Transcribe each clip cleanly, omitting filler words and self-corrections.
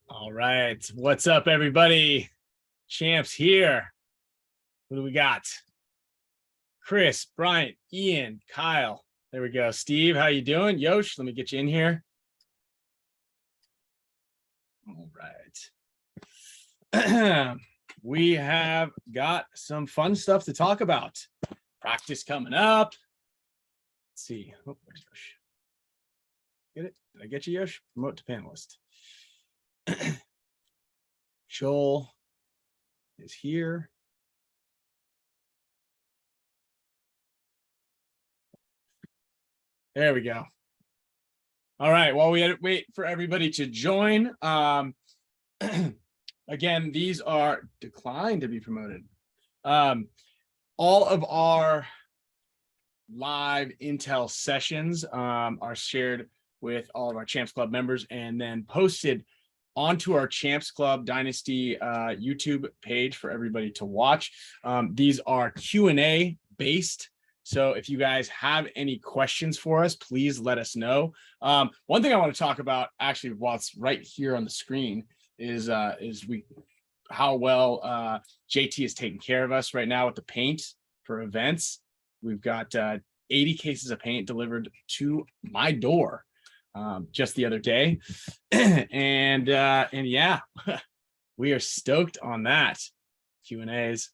All right. What's up, everybody? Champs here. Who do we got? Chris, Bryant, Ian, Kyle. There we go. Steve, how you doing? Yosh, let me get you in here. All right. We have got some fun stuff to talk about. Practice coming up. Let's see. Oh, where's Yosh? Get it? Did I get you, Yosh? Promote to panelist. Joel is here. There we go. All right. While we wait for everybody to join, again, these are declined to be promoted. All of our live intel sessions are shared with all of our Champs Club members and then posted onto our Champs Club Dynasty YouTube page for everybody to watch. These are Q&A based. So if you guys have any questions for us, please let us know. One thing I want to talk about, actually, while it's right here on the screen, is how well JT is taking care of us right now with the paint for events. We've got 80 cases of paint delivered to my door just the other day, and yeah, we are stoked on that. Q&As.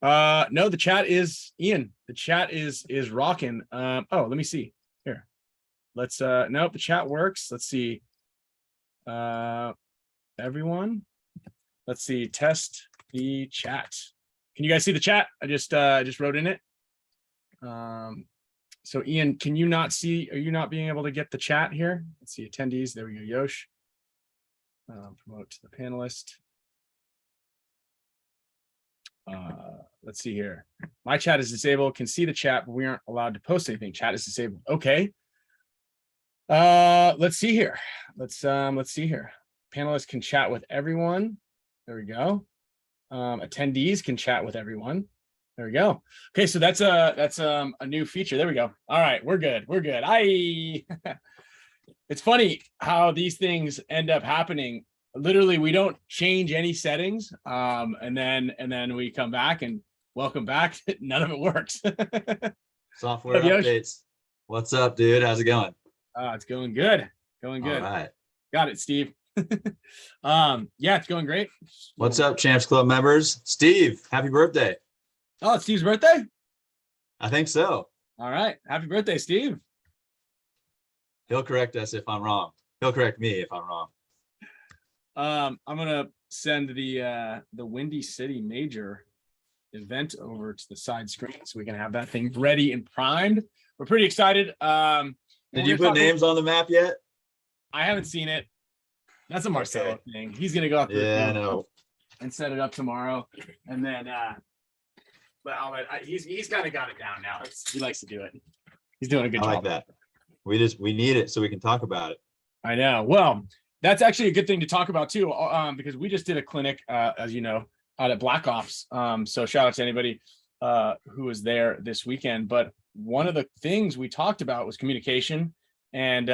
No, the chat is Ian. The chat is rocking. Oh, let me see here. Let's nope, the chat works. Let's see. Everyone, let's see. Test the chat. Can you guys see the chat? I just wrote in it. So Ian, can you not see? Are you not being able to get the chat here? Let's see attendees. There we go. Yosh. Promote to the panelist. Let's see here. My chat is disabled. Can see the chat, but we aren't allowed to post anything. Chat is disabled. Okay. Let's see here. Let's see here. Panelists can chat with everyone. There we go. Attendees can chat with everyone. There we go. Okay, so that's a new feature. There we go. All right, we're good. We're good. It's funny how these things end up happening. Literally, we don't change any settings, and then we come back and welcome back. None of it works. Software updates. What's up, dude? How's it going? It's going good. Going good. All right. Got it, Steve. Yeah, it's going great. What's up, Champs Club members? Steve, happy birthday. Oh, it's Steve's birthday? I think so. All right. Happy birthday, Steve. He'll correct us if I'm wrong. He'll correct me if I'm wrong. I'm gonna send the Windy City Major event over to the side screen so we can have that thing ready and primed. We're pretty excited. Did you put names on the map yet? I haven't seen it. That's a Marcelo thing. He's gonna go out there and set it up tomorrow, and then but he's kind of got it down now. He likes to do it. He's doing a good job. I like that. We need it so we can talk about it. I know. Well, that's actually a good thing to talk about too, because we just did a clinic, as you know, out at Black Ops. So shout out to anybody who was there this weekend. But one of the things we talked about was communication and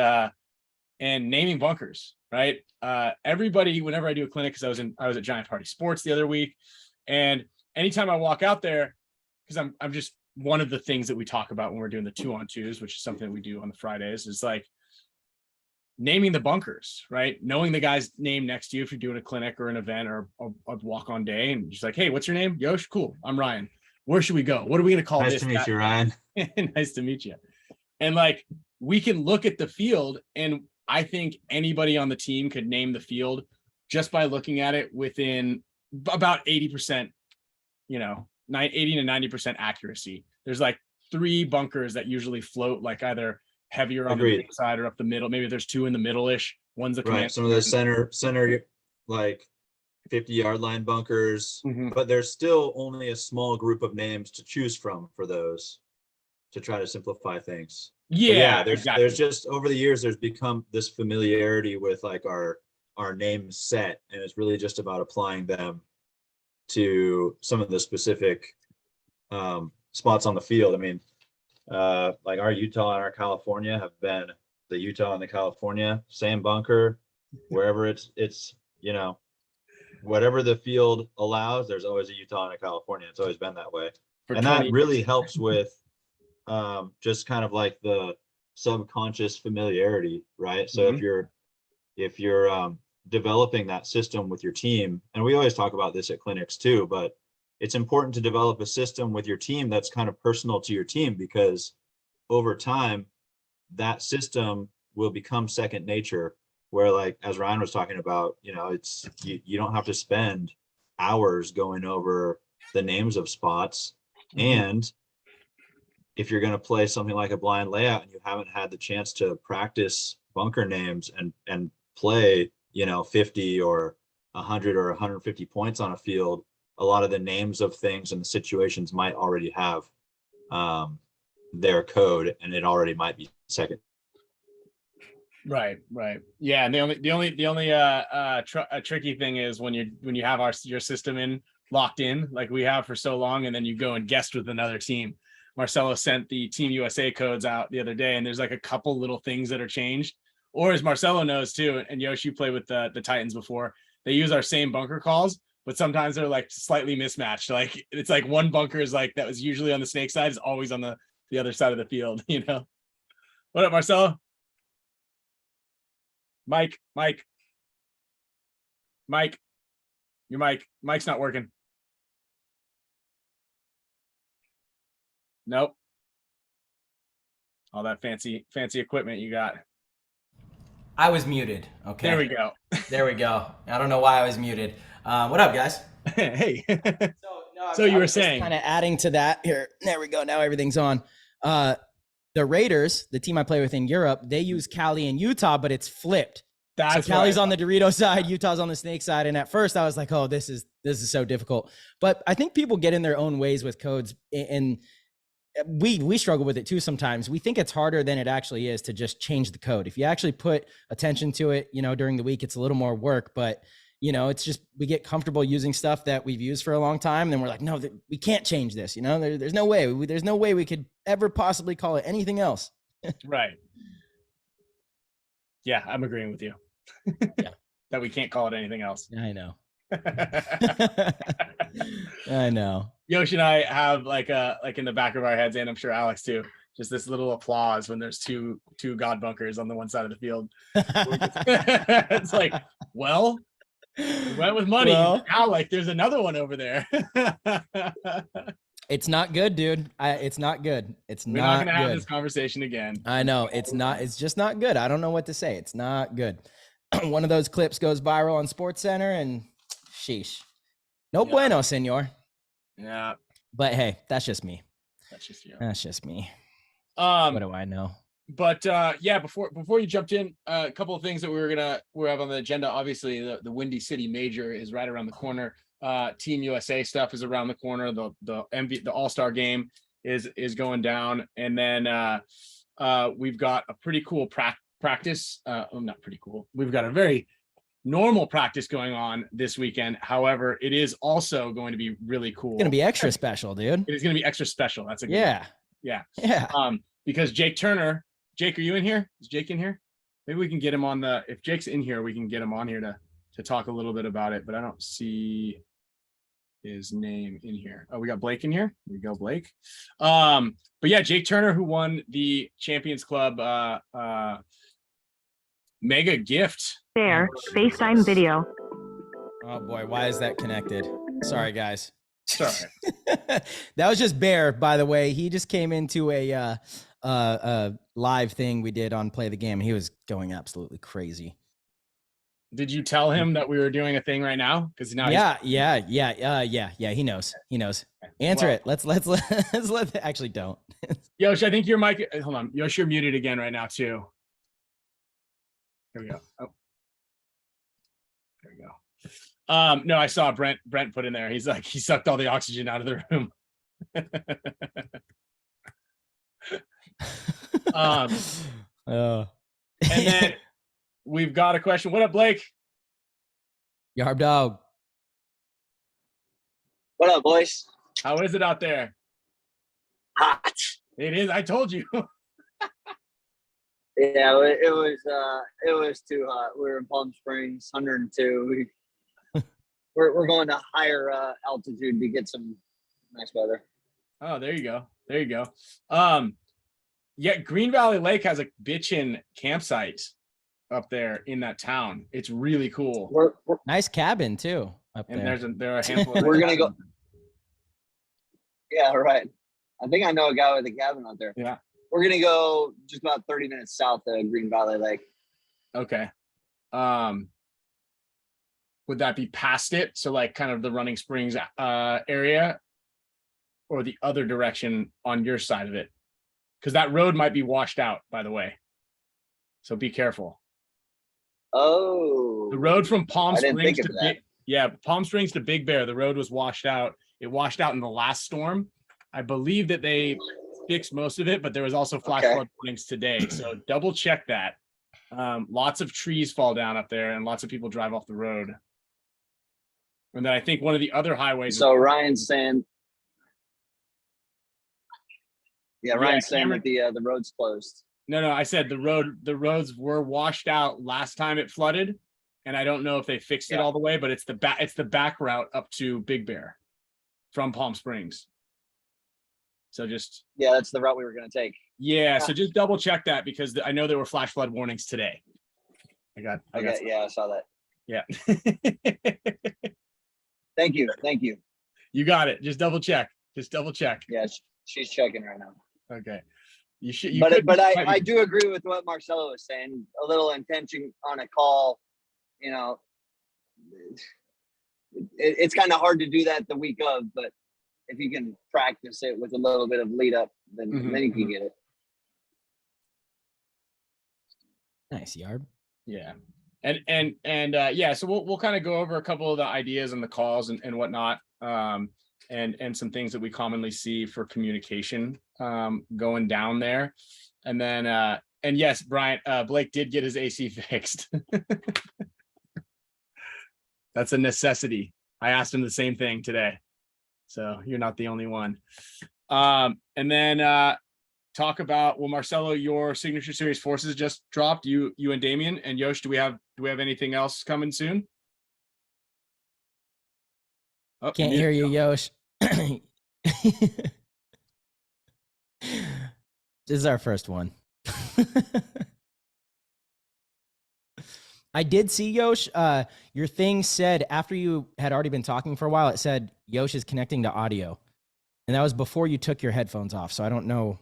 naming bunkers, right? Everybody, whenever I do a clinic, because I was at Giant Party Sports the other week, and anytime I walk out there, because I'm just one of the things that we talk about when we're doing the 2-on-2s, which is something that we do on the Fridays, is like naming the bunkers, right? Knowing the guy's name next to you if you're doing a clinic or an event or a walk-on day, and just like, hey, what's your name? Yosh, cool. I'm Ryan. Where should we go? What are we going to call this? Nice to meet you, Ryan. Nice to meet you. And like, we can look at the field, and I think anybody on the team could name the field just by looking at it within about 80%, 80 to 90% accuracy. There's like 3 bunkers that usually float like either heavier on the side or up the middle. Maybe there's 2 in the middle-ish. One's the right. Some of the center like 50-yard line bunkers, but there's still only a small group of names to choose from for those to try to simplify things. Yeah, there's just over the years there's become this familiarity with like our name set, and it's really just about applying them to some of the specific spots on the field. I mean, like our Utah and our California have been the Utah and the California, same bunker. wherever it's, whatever the field allows, there's always a Utah and a California. It's always been that way. For And 20 that really years. helps with just kind of like the subconscious familiarity, right? So if you're developing that system with your team, and we always talk about this at clinics too, but it's important to develop a system with your team that's kind of personal to your team, because over time that system will become second nature, where, like, as Ryan was talking about, it's you don't have to spend hours going over the names of spots. And if you're going to play something like a blind layout and you haven't had the chance to practice bunker names and play 50 or 100 or 150 points on a field, a lot of the names of things and the situations might already have their code, and it already might be second. Right. Yeah, and the only tricky thing is when you have your system locked in like we have for so long, and then you go and guest with another team. Marcelo sent the Team USA codes out the other day, and there's like a couple little things that are changed. Or, as Marcelo knows too, and Yoshi played with the Titans before, they use our same bunker calls, but sometimes they're like slightly mismatched. Like it's like one bunker is like that was usually on the snake side is always on the other side of the field. What up, Marcelo? Mike, your mic's not working. Nope. All that fancy equipment you got. I was muted. Okay. There we go. There we go. I don't know why I was muted. What up, guys? Hey. So you were saying, kind of adding to that here. There we go. Now everything's on. The Raiders, the team I play with in Europe, they use Cali and Utah, but it's flipped. So Cali's on the Dorito side, Utah's on the snake side. And at first I was like, oh, this is so difficult. But I think people get in their own ways with codes, and we struggle with it too sometimes. We think it's harder than it actually is to just change the code. If you actually put attention to it, during the week, it's a little more work, but it's just, we get comfortable using stuff that we've used for a long time. And then we're like, no, we can't change this. There's no way. There's no way we could ever possibly call it anything else. Right. Yeah, I'm agreeing with you. Yeah. That we can't call it anything else. I know. I know. Yoshi and I have like in the back of our heads, and I'm sure Alex too, just this little applause when there's two God bunkers on the one side of the field. It's like, well, we went with money. Well, now, like, there's another one over there. It's not good, dude. It's not good. We're not gonna have this conversation again. I know it's not. It's just not good. I don't know what to say. It's not good. One of those clips goes viral on SportsCenter, and sheesh, no bueno, senor. Yeah, but hey, that's just me. That's just you. That's just me. What do I know? But yeah, before you jumped in, a couple of things that we have on the agenda. Obviously, the Windy City Major is right around the corner. Team USA stuff is around the corner. The All-Star game is going down, and then we've got a pretty cool practice. Not pretty cool. We've got a very normal practice going on this weekend. However, it is also going to be really cool. It's gonna be extra special, dude. It is going to be extra special. That's a good yeah. One. Yeah. Because Jake Turner. Jake, are you in here? Is Jake in here? Maybe we can get him on if Jake's in here, we can get him on here to talk a little bit about it, but I don't see his name in here. Oh, we got Blake in here. Here we go, Blake. But yeah, Jake Turner, who won the Champions Club mega gift. There, FaceTime video. Oh boy, why is that connected? Sorry, guys. Sorry. That was just Bear, by the way. He just came into a live thing we did on Play the Game. He was going absolutely crazy. Did you tell him that we were doing a thing right now? Because now yeah. He knows. Answer it. Let's actually don't. Yosh, I think your mic. Hold on, Yosh, you're muted again right now too. Here we go. Oh, there we go. No, I saw Brent put in there. He's like, he sucked all the oxygen out of the room. And then we've got a question. What up, Blake? Yarb dog. What up, boys? How is it out there? Hot. It is. I told you. Yeah, it was too hot. We were in Palm Springs, 102. We're going to higher altitude to get some nice weather. Oh, there you go. There you go. Yeah, Green Valley Lake has a bitchin' campsite up there in that town. It's really cool. We're Nice cabin too up And there. there are a handful of We're gonna go. Yeah, right. I think I know a guy with a cabin out there. Yeah. We're gonna go just about 30 minutes south of Green Valley Lake. Okay. Would that be past it? So like kind of the Running Springs area, or the other direction on your side of it? Because that road might be washed out, by the way. So be careful. Oh. The road from Palm I didn't Springs think to of that. Palm Springs to Big Bear, the road was washed out. It washed out in the last storm. I believe that they fixed most of it, but there was also flash flood warnings today. So double check that. Lots of trees fall down up there and lots of people drive off the road. And then I think one of the other highways. So Ryan's saying, Ryan's saying Cameron, that the road's closed. No, I said the roads were washed out last time it flooded, and I don't know if they fixed it all the way, but it's the back route up to Big Bear from Palm Springs. So just that's the route we were going to take. So just double check that, because I know there were flash flood warnings today. I got I saw that. Yeah. Thank you. You got it. Just double check. Yeah, she's checking right now. Okay. But I do agree with what Marcelo was saying. A little intention on a call, it's kind of hard to do that the week of, but if you can practice it with a little bit of lead up, then you can get it. Nice, Yarb. Yeah. And so we'll kind of go over a couple of the ideas and the calls and whatnot. And some things that we commonly see for communication going down there. And then and yes, Brian, Blake did get his AC fixed. That's a necessity. I asked him the same thing today. So you're not the only one. And then talk about, well, Marcelo, your Signature Series Forces just dropped. You and Damien and Yosh, do we have anything else coming soon? Oh, Can't hear you, Yosh. This is our first one. I did see Yosh. Your thing said, after you had already been talking for a while, it said Yosh is connecting to audio. And that was before you took your headphones off. So I don't know.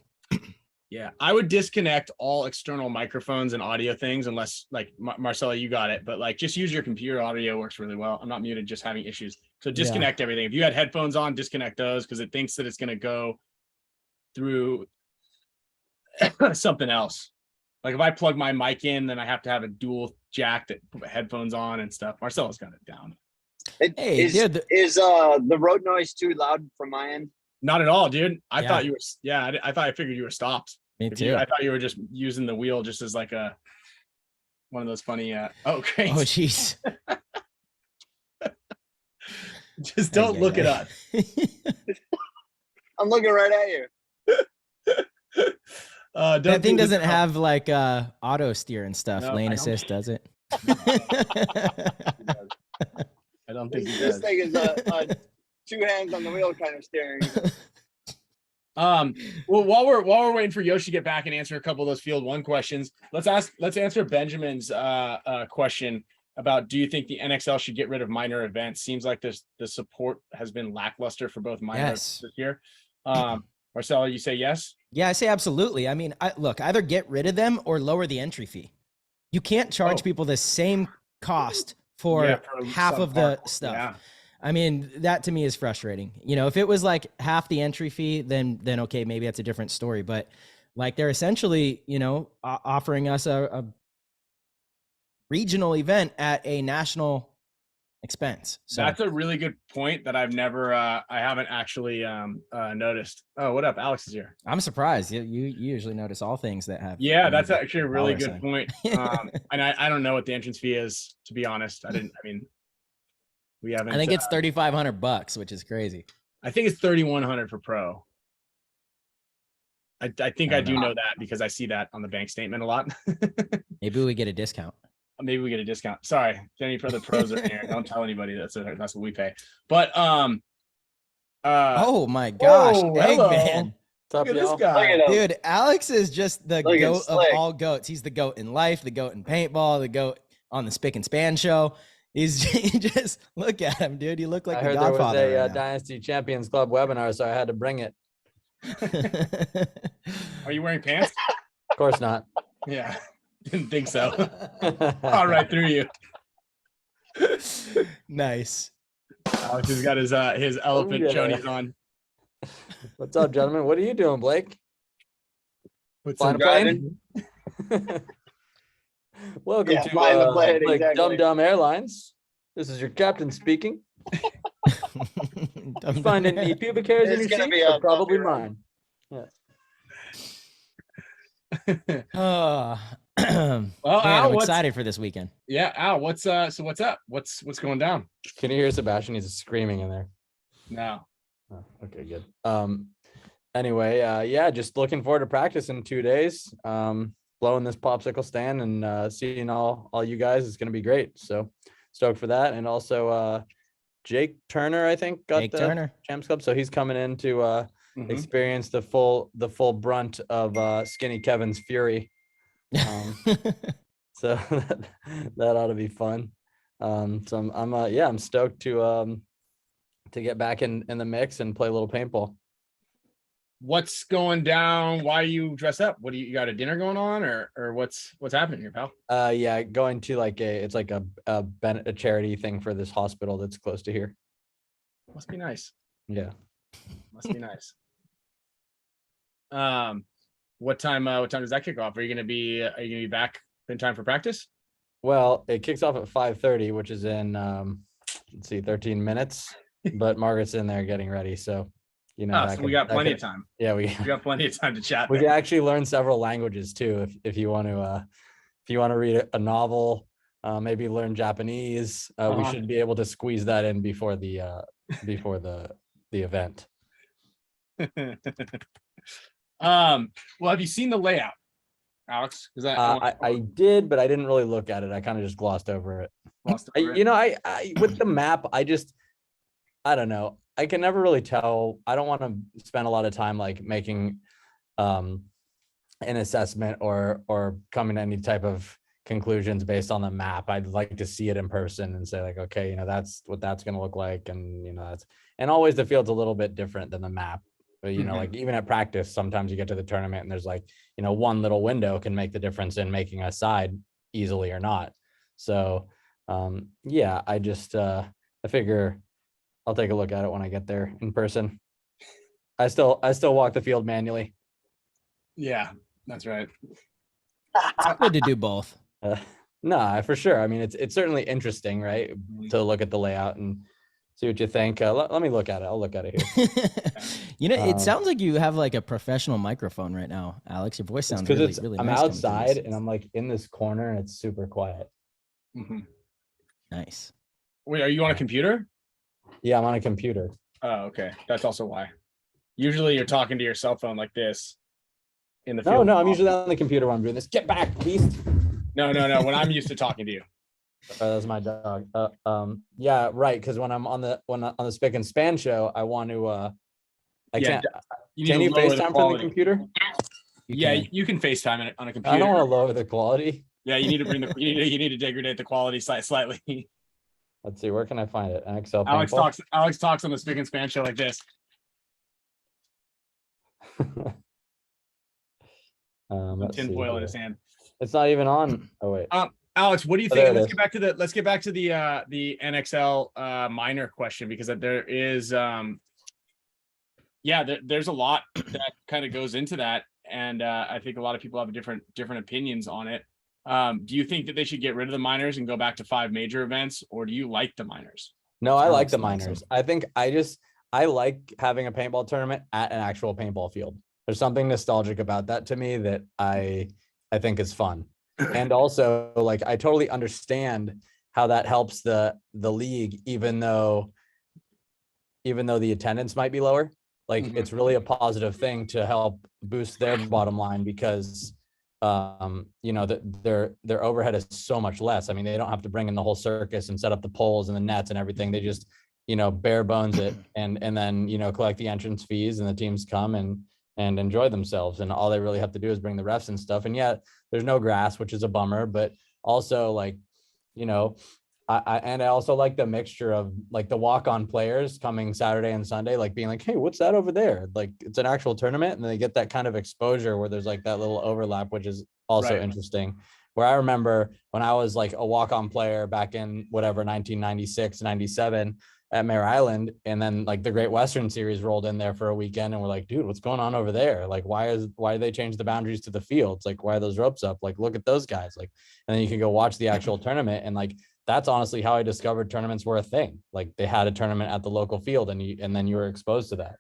Yeah, I would disconnect all external microphones and audio things unless, like, Marcelo, you got it. But like, just use your computer. Audio works really well. I'm not muted, just having issues. So disconnect everything. If you had headphones on, disconnect those, because it thinks that it's going to go through something else. Like if I plug my mic in, then I have to have a dual jack that put my headphones on and stuff. Marcelo's got it down. Is the road noise too loud from my end? Not at all, dude. I thought you were. I figured you were stopped. Me too. I thought you were just using the wheel just as like one of those funny. Oh, great. Oh, jeez. Just don't look at us. I'm looking right at you. That thing doesn't have like auto steer and stuff. No, Lane assist, does it? I don't think he This does. thing is a two hands on the wheel kind of steering. Well, while we're waiting for Yoshi to get back and answer a couple of those field one questions, let's answer Benjamin's question about, do you think the NXL should get rid of minor events? Seems like the support has been lackluster for both minor events this year. Marcelo, you say yes? Yeah, I say absolutely. I mean, look, either get rid of them or lower the entry fee. You can't charge people the same cost for half of the stuff. Yeah. I mean, that to me is frustrating. If it was like half the entry fee, then okay, maybe that's a different story. But like, they're essentially, offering us a regional event at a national expense. So that's a really good point that I've never, I haven't actually noticed. Oh, what up? Alex is here. I'm surprised. You usually notice all things that have. Yeah, that's actually a really good sign. point. And I don't know what the entrance fee is, to be honest. We haven't. I think it's $3,500, which is crazy. I think it's $3,100 for pro. I think I I don't do know. know that because I see that on the bank statement a lot. Maybe we get a discount. Maybe we get a discount. Sorry, if any other pros are here, don't tell anybody that's what we pay. But Oh my gosh, whoa, hello. Eggman. What's up, Look at this y'all? guy. Look at him. Dude, Alex is just the Looking goat of slick. all goats. He's the goat in life, the goat in paintball, the goat on the Spick and Span show. He's just look at him, dude. You look like I the heard there was Godfather a right now. Dynasty Champions Club webinar, so I had to bring it. Are you wearing pants? Of course not. Yeah, didn't think so. All right, through you. Nice. Alex has got his elephant yeah. chonies on. What's up, gentlemen? What are you doing, Blake? What's Flying up? a plane? Welcome Yeah, to flying the plane, Blake exactly. Dum Dum Airlines. This is your captain speaking. You find any pubic hairs in It's your gonna seat? be They're a probably bumpy ride. mine. Oh, man, Well, Al, I'm what's- excited for this weekend. Yeah, Al, what's up? What's going down? Can you hear Sebastian? He's screaming in there. No. Oh, okay, good. Anyway, yeah, just looking forward to practice in 2 days. Blowing this popsicle stand and seeing all you guys is gonna be great. So stoked for that. And also Jake Turner, I think, got Jake the Turner. Champs Club. So he's coming in to Mhm. experience the full brunt of Skinny Kevin's fury. So that ought to be fun. So I'm stoked to get back in the mix and play a little paintball. What's going down? Why you dress up? What do you got a dinner going on or what's happening here, pal? Yeah, going to it's like a charity thing for this hospital that's close to here. Must be nice. Yeah. Must be nice. What time does that kick off? Are you gonna be back in time for practice? Well, it kicks off at 5:30, which is in let's see, 13 minutes. But Margaret's in there getting ready, so you know. So we got plenty of time. Yeah, we got plenty of time to chat. we can actually learn several languages too if you want to read a novel, maybe learn Japanese. We should be able to squeeze that in before the event. Well, have you seen the layout, Alex? Is that I did, but I didn't really look at it. I kind of just glossed over it. I with the map, I don't know. I can never really tell. I don't want to spend a lot of time like making an assessment or coming to any type of conclusions based on the map. I'd like to see it in person and say like, okay, that's what that's going to look like. And, and always the field's a little bit different than the map. But, like even at practice, sometimes you get to the tournament and there's like, one little window can make the difference in making a side easily or not. So, yeah, I figure I'll take a look at it when I get there in person. I still walk the field manually. Yeah, that's right. It's good to do both. No, for sure. I mean, it's certainly interesting, right? To look at the layout and see what you think. Let me look at it. I'll look at it here. It sounds like you have like a professional microphone right now, Alex. Your voice sounds because really I'm nice coming through outside this. and I'm like in this corner and it's super quiet. Mm-hmm. Nice. Wait, are you on a computer? Yeah, I'm on a computer. Oh, okay. That's also why. Usually you're talking to your cell phone like this in the No, field. no, I'm usually on the computer when I'm doing this. Get back, beast. No. When I'm used to talking to you. That's my dog. Yeah, right. Because when I'm on the Spick and Span show, I want to. I can't. Can you FaceTime from the computer? You can FaceTime it on a computer. I don't want to lower the quality. Yeah, you need to bring the you need to degrade the quality slightly. Let's see, where can I find it? NXL. Alex talks on the Spick and Span show like this. Tinfoil in his hand. It's not even on. Oh wait. Alex, what do you think? There it Let's is. get back to the NXL minor question, because there is there's a lot that kind of goes into that, and I think a lot of people have different opinions on it. Do you think that they should get rid of the minors and go back to 5 major events, or do you like the minors? No, I like the likes minors. them. I think I like having a paintball tournament at an actual paintball field. There's something nostalgic about that to me that I think is fun. And also, like, I totally understand how that helps the league, even though the attendance might be lower. like Mhm. it's really a positive thing to help boost their bottom line because you know, their overhead is so much less. I mean, they don't have to bring in the whole circus and set up the poles and the nets and everything. They just, you know, bare bones it and then, you know, collect the entrance fees and the teams come and enjoy themselves. And all they really have to do is bring the refs and stuff. And yet there's no grass, which is a bummer, but also like, you know, I also like the mixture of like the walk-on players coming Saturday and Sunday, like being like, hey, what's that over there? Like it's an actual tournament, and they get that kind of exposure where there's like that little overlap, which is also Right. interesting. Where I remember when I was like a walk-on player back in whatever 1996, 97 at Mare Island, and then like the Great Western Series rolled in there for a weekend, and we're like, dude, what's going on over there? Like, why do they change the boundaries to the fields? Like, why are those ropes up? Like, look at those guys. Like, and then you can go watch the actual tournament, and like that's honestly how I discovered tournaments were a thing. Like they had a tournament at the local field and then you were exposed to that.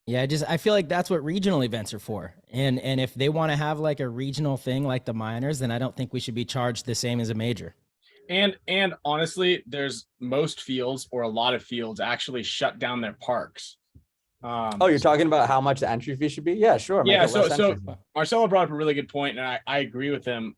Yeah, I feel like that's what regional events are for. And if they want to have like a regional thing like the minors, then I don't think we should be charged the same as a major. And honestly, there's most fields or a lot of fields actually shut down their parks. Oh, you're talking about how much the entry fee should be? Yeah, sure. Yeah, so Marcelo brought up a really good point, and I agree with him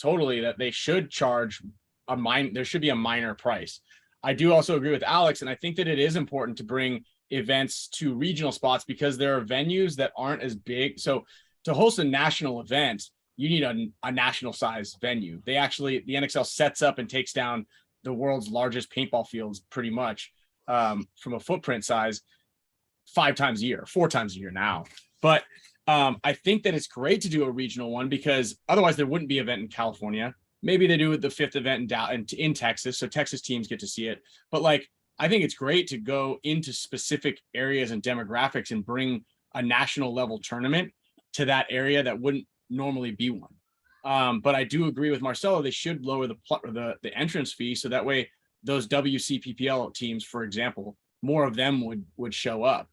totally that they should charge there should be a minor price. I do also agree with Alex, and I think that it is important to bring events to regional spots because there are venues that aren't as big. So to host a national event, you need a national size venue. The NXL sets up and takes down the world's largest paintball fields pretty much from a footprint size 4 times a year now. But I think that it's great to do a regional one because otherwise there wouldn't be an event in California. Maybe they do the 5th event in Texas, so Texas teams get to see it. But like, I think it's great to go into specific areas and demographics and bring a national level tournament to that area that wouldn't normally be one. But I do agree with Marcelo; they should lower the entrance fee so that way those WCPPL teams, for example, more of them would show up.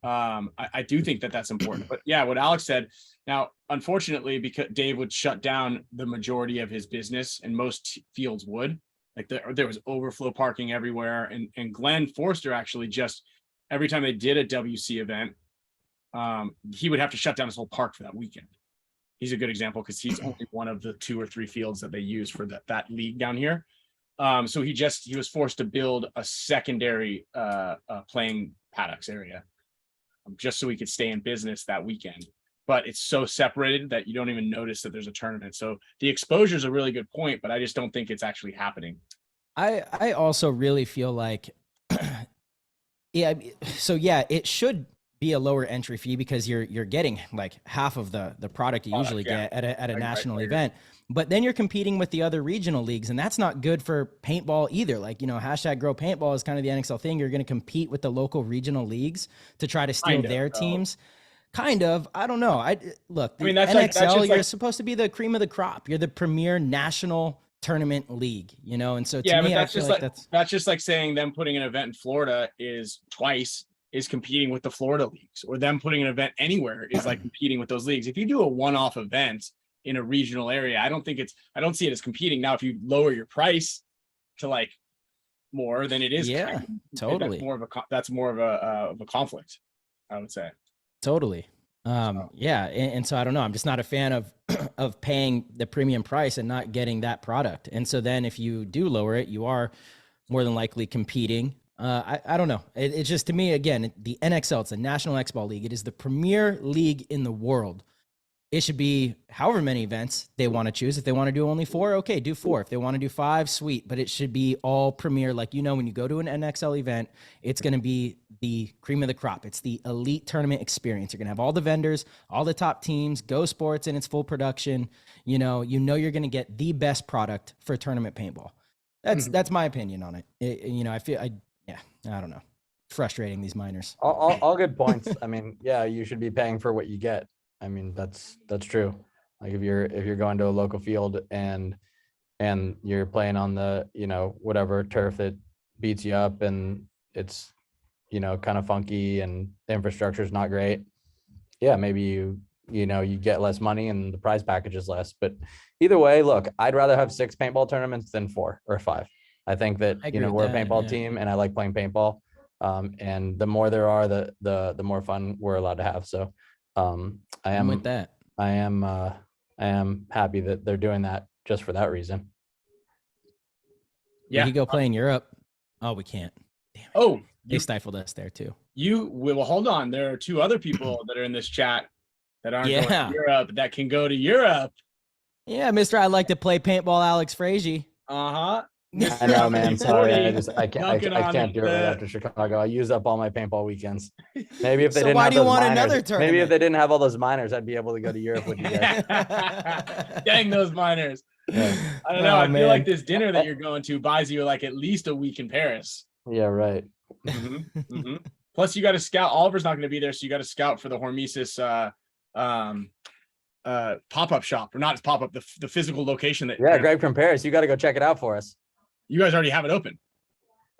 I do think that that's important. But yeah, what Alex said. Now, unfortunately, because Dave would shut down the majority of his business, and most fields would. Like there was overflow parking everywhere, and Glenn Forster actually just every time they did a WC event, he would have to shut down his whole park for that weekend. He's a good example because he's only one of the 2 or 3 fields that they use for that league down here. So he was forced to build a secondary playing paddocks area just so he could stay in business that weekend. But it's so separated that you don't even notice that there's a tournament. So the exposure is a really good point, but I just don't think it's actually happening. I also really feel like, it should be a lower entry fee because you're getting like half of the product you usually get at a national event. But then you're competing with the other regional leagues, and that's not good for paintball either. Like, you know, #grow paintball is kind of the NXL thing. You're going to compete with the local regional leagues to try to steal their teams. Kind of. I don't know. Look, the NXL, you're supposed to be the cream of the crop. You're the premier national tournament league, you know? And so to me, I feel like that's just like saying them putting an event in Florida is competing with the Florida leagues, or them putting an event anywhere is like competing with those leagues. If you do a one-off event in a regional area, I don't see it as competing. Now, if you lower your price to like more, then it is. Yeah, totally. That's more of a conflict, I would say. Totally. Yeah. And so I don't know. I'm just not a fan of paying the premium price and not getting that product. And so then if you do lower it, you are more than likely competing. I don't know. It's just, to me, again, the NXL, it's a National X-Ball League. It is the premier league in the world. It should be however many events they want to choose. If they want to do only 4, okay, do 4. If they want to do 5, sweet. But it should be all premier. Like, you know, when you go to an NXL event, it's going to be the cream of the crop. It's the elite tournament experience. You're going to have all the vendors, all the top teams, Go Sports in its full production. You know you're going to get the best product for tournament paintball. That's my opinion on it. I don't know. Frustrating, these minors. All good points. I mean, yeah, you should be paying for what you get. I mean, that's true. Like if you're going to a local field and you're playing on the, you know, whatever turf that beats you up and it's, you know, kind of funky and the infrastructure is not great. Yeah, maybe you get less money and the prize package is less. But either way, look, I'd rather have 6 paintball tournaments than 4 or 5. I think that, you know, we're a paintball team and I like playing paintball. And the more there are, the more fun we're allowed to have. So I'm with that. I am happy that they're doing that just for that reason. We could go play in Europe. Oh, we can't. Damn it. Oh, They stifled us there too. well, hold on. There are 2 other people that are in this chat that aren't going Yeah. to Europe that can go to Europe. Yeah, Mister, I'd like to play paintball, Alex Frazee. Uh-huh. I know, man. Sorry, I Dunking can't on do it right the- after Chicago. I used up all my paintball weekends. Maybe if they So didn't why have do you those want minors, another maybe if tournament? they didn't have all those minors, I'd be able to go to Europe with you guys. Dang those miners. Yeah. I don't know. Oh, I feel man. like this dinner that you're going to buys you like at least a week in Paris. Yeah, right. Plus, you got to scout. Oliver's not going to be there, so you got to scout for the Hormesis pop-up shop, or not pop-up, the physical location that. Yeah, Greg from Paris, you got to go check it out for us. You guys already have it open.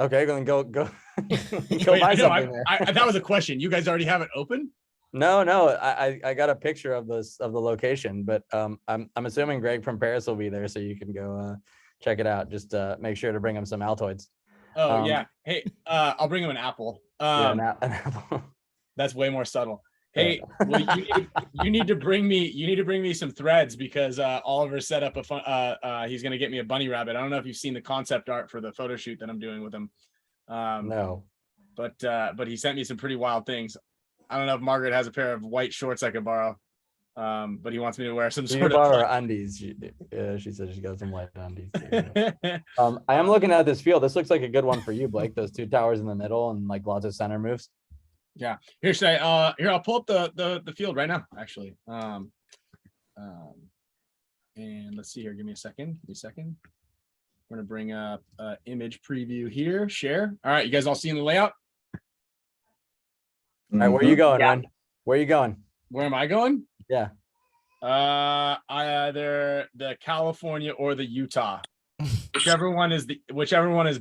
Okay, then go go Wait, buy no, something there. that was a question. You guys already have it open? No, I got a picture of the location, but I'm assuming Greg from Paris will be there, so you can go check it out. Just make sure to bring him some Altoids. Oh yeah. Hey, I'll bring him an apple. Yeah, an apple. That's way more subtle. Hey, well, you need to bring me some threads, because Oliver set up a fun. He's gonna get me a bunny rabbit. I don't know if you've seen the concept art for the photo shoot that I'm doing with him. No. But he sent me some pretty wild things. I don't know if Margaret has a pair of white shorts I could borrow. But he wants me to wear some You sort can borrow of. her undies. She said she got some white undies. I am looking at this field. This looks like a good one for you, Blake. Those 2 towers in the middle and like lots of center moves. Yeah. Here, I'll pull up the field right now, actually. And let's see here. Give me a second. We're gonna bring up image preview here. Share. All right, you guys all seeing the layout? All right, where are you going, Yeah. man? Where are you going? Where am I going? Yeah. Either the California or the Utah. Whichever one is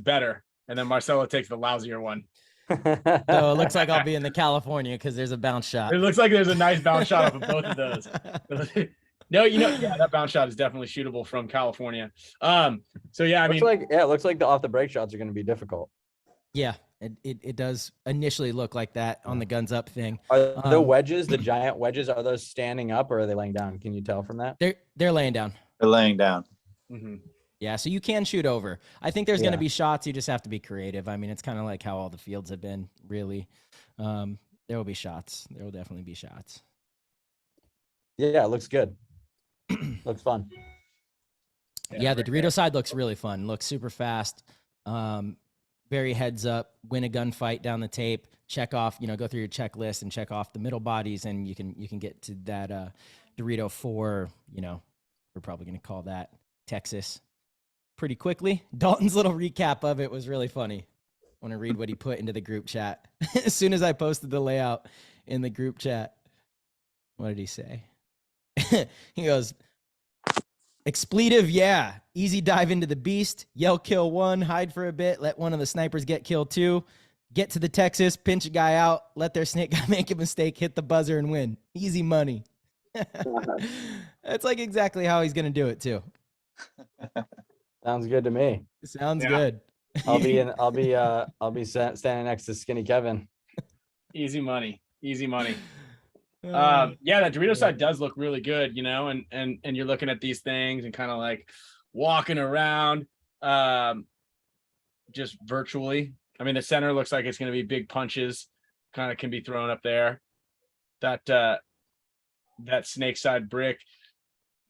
better. And then Marcelo takes the lousier one. So it looks like I'll be in the California because there's a bounce shot. It looks like there's a nice bounce shot off of both of those. No, yeah, that bounce shot is definitely shootable from California. So yeah, I mean, it looks like the off the break shots are going to be difficult. Yeah, it does initially look like that on the guns up thing. Are the wedges, the giant wedges, are those standing up or are they laying down? Can you tell from that? They're laying down. They're laying down. Yeah, so you can shoot over. I think there's going to Yeah. be shots. You just have to be creative. I mean, it's kind of like how all the fields have been, really. There will be shots. There will definitely be shots. Yeah, it looks good. Looks fun. Yeah, the Dorito side looks really fun. Looks super fast. Very heads up. Win a gunfight down the tape. Check off. Go through your checklist and check off the middle bodies, and you can get to that Dorito 4. We're probably going to call that Texas pretty quickly. Dalton's little recap of it was really funny. I want to read what he put into the group chat as soon as I posted the layout in the group chat. What did he say? He goes, expletive, yeah. Easy dive into the beast. Yell kill 1, hide for a bit, let one of the snipers get killed 2. Get to the Texas, pinch a guy out, let their snake guy make a mistake, hit the buzzer and win. Easy money. That's like exactly how he's going to do it too. Sounds good to me. Sounds good. I'll be standing next to Skinny Kevin. Easy money. Yeah, that Dorito side does look really good, and you're looking at these things and kind of like walking around just virtually. I mean, the center looks like it's going to be big punches, kind of can be thrown up there. That snake side brick,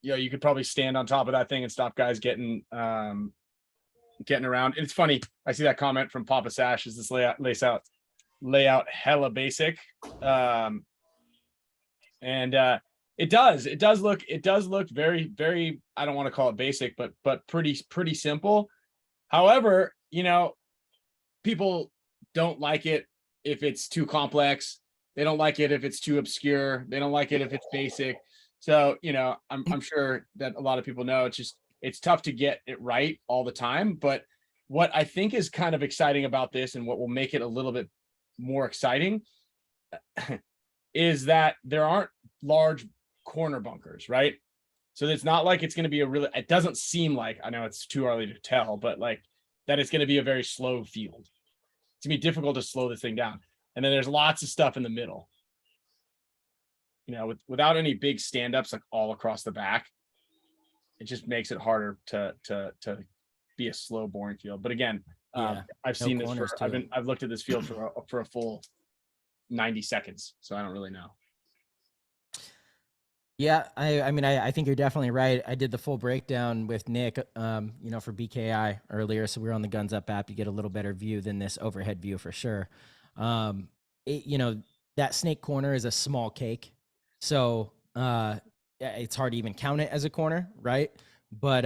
you could probably stand on top of that thing and stop guys getting around. It's funny. I see that comment from Papa Sash. Is this layout hella basic? And it does look very, very, I don't want to call it basic, but pretty simple. However, people don't like it if it's too complex. They don't like it if it's too obscure. They don't like it if it's basic. So, I'm sure that a lot of people know it's tough to get it right all the time. But what I think is kind of exciting about this, and what will make it a little bit more exciting, is that there aren't large corner bunkers, right? So it's not like it's going to be it doesn't seem like, I know it's too early to tell, but like that it's going to be a very slow field. it's gonna be difficult to slow this thing down. And then there's lots of stuff in the middle. You know, without any big stand-ups like all across the back, it just makes it harder to be a slow, boring field. But again, I've seen this for, I've looked at this field for a full 90 seconds, so I don't really know. Yeah, I mean, I think you're definitely right. I did the full breakdown with Nick, you know, for BKI earlier. So we're on the Guns Up app. You get a little better view than this overhead view for sure. You know, that snake corner is a small cake. So it's hard to even count it as a corner, right? But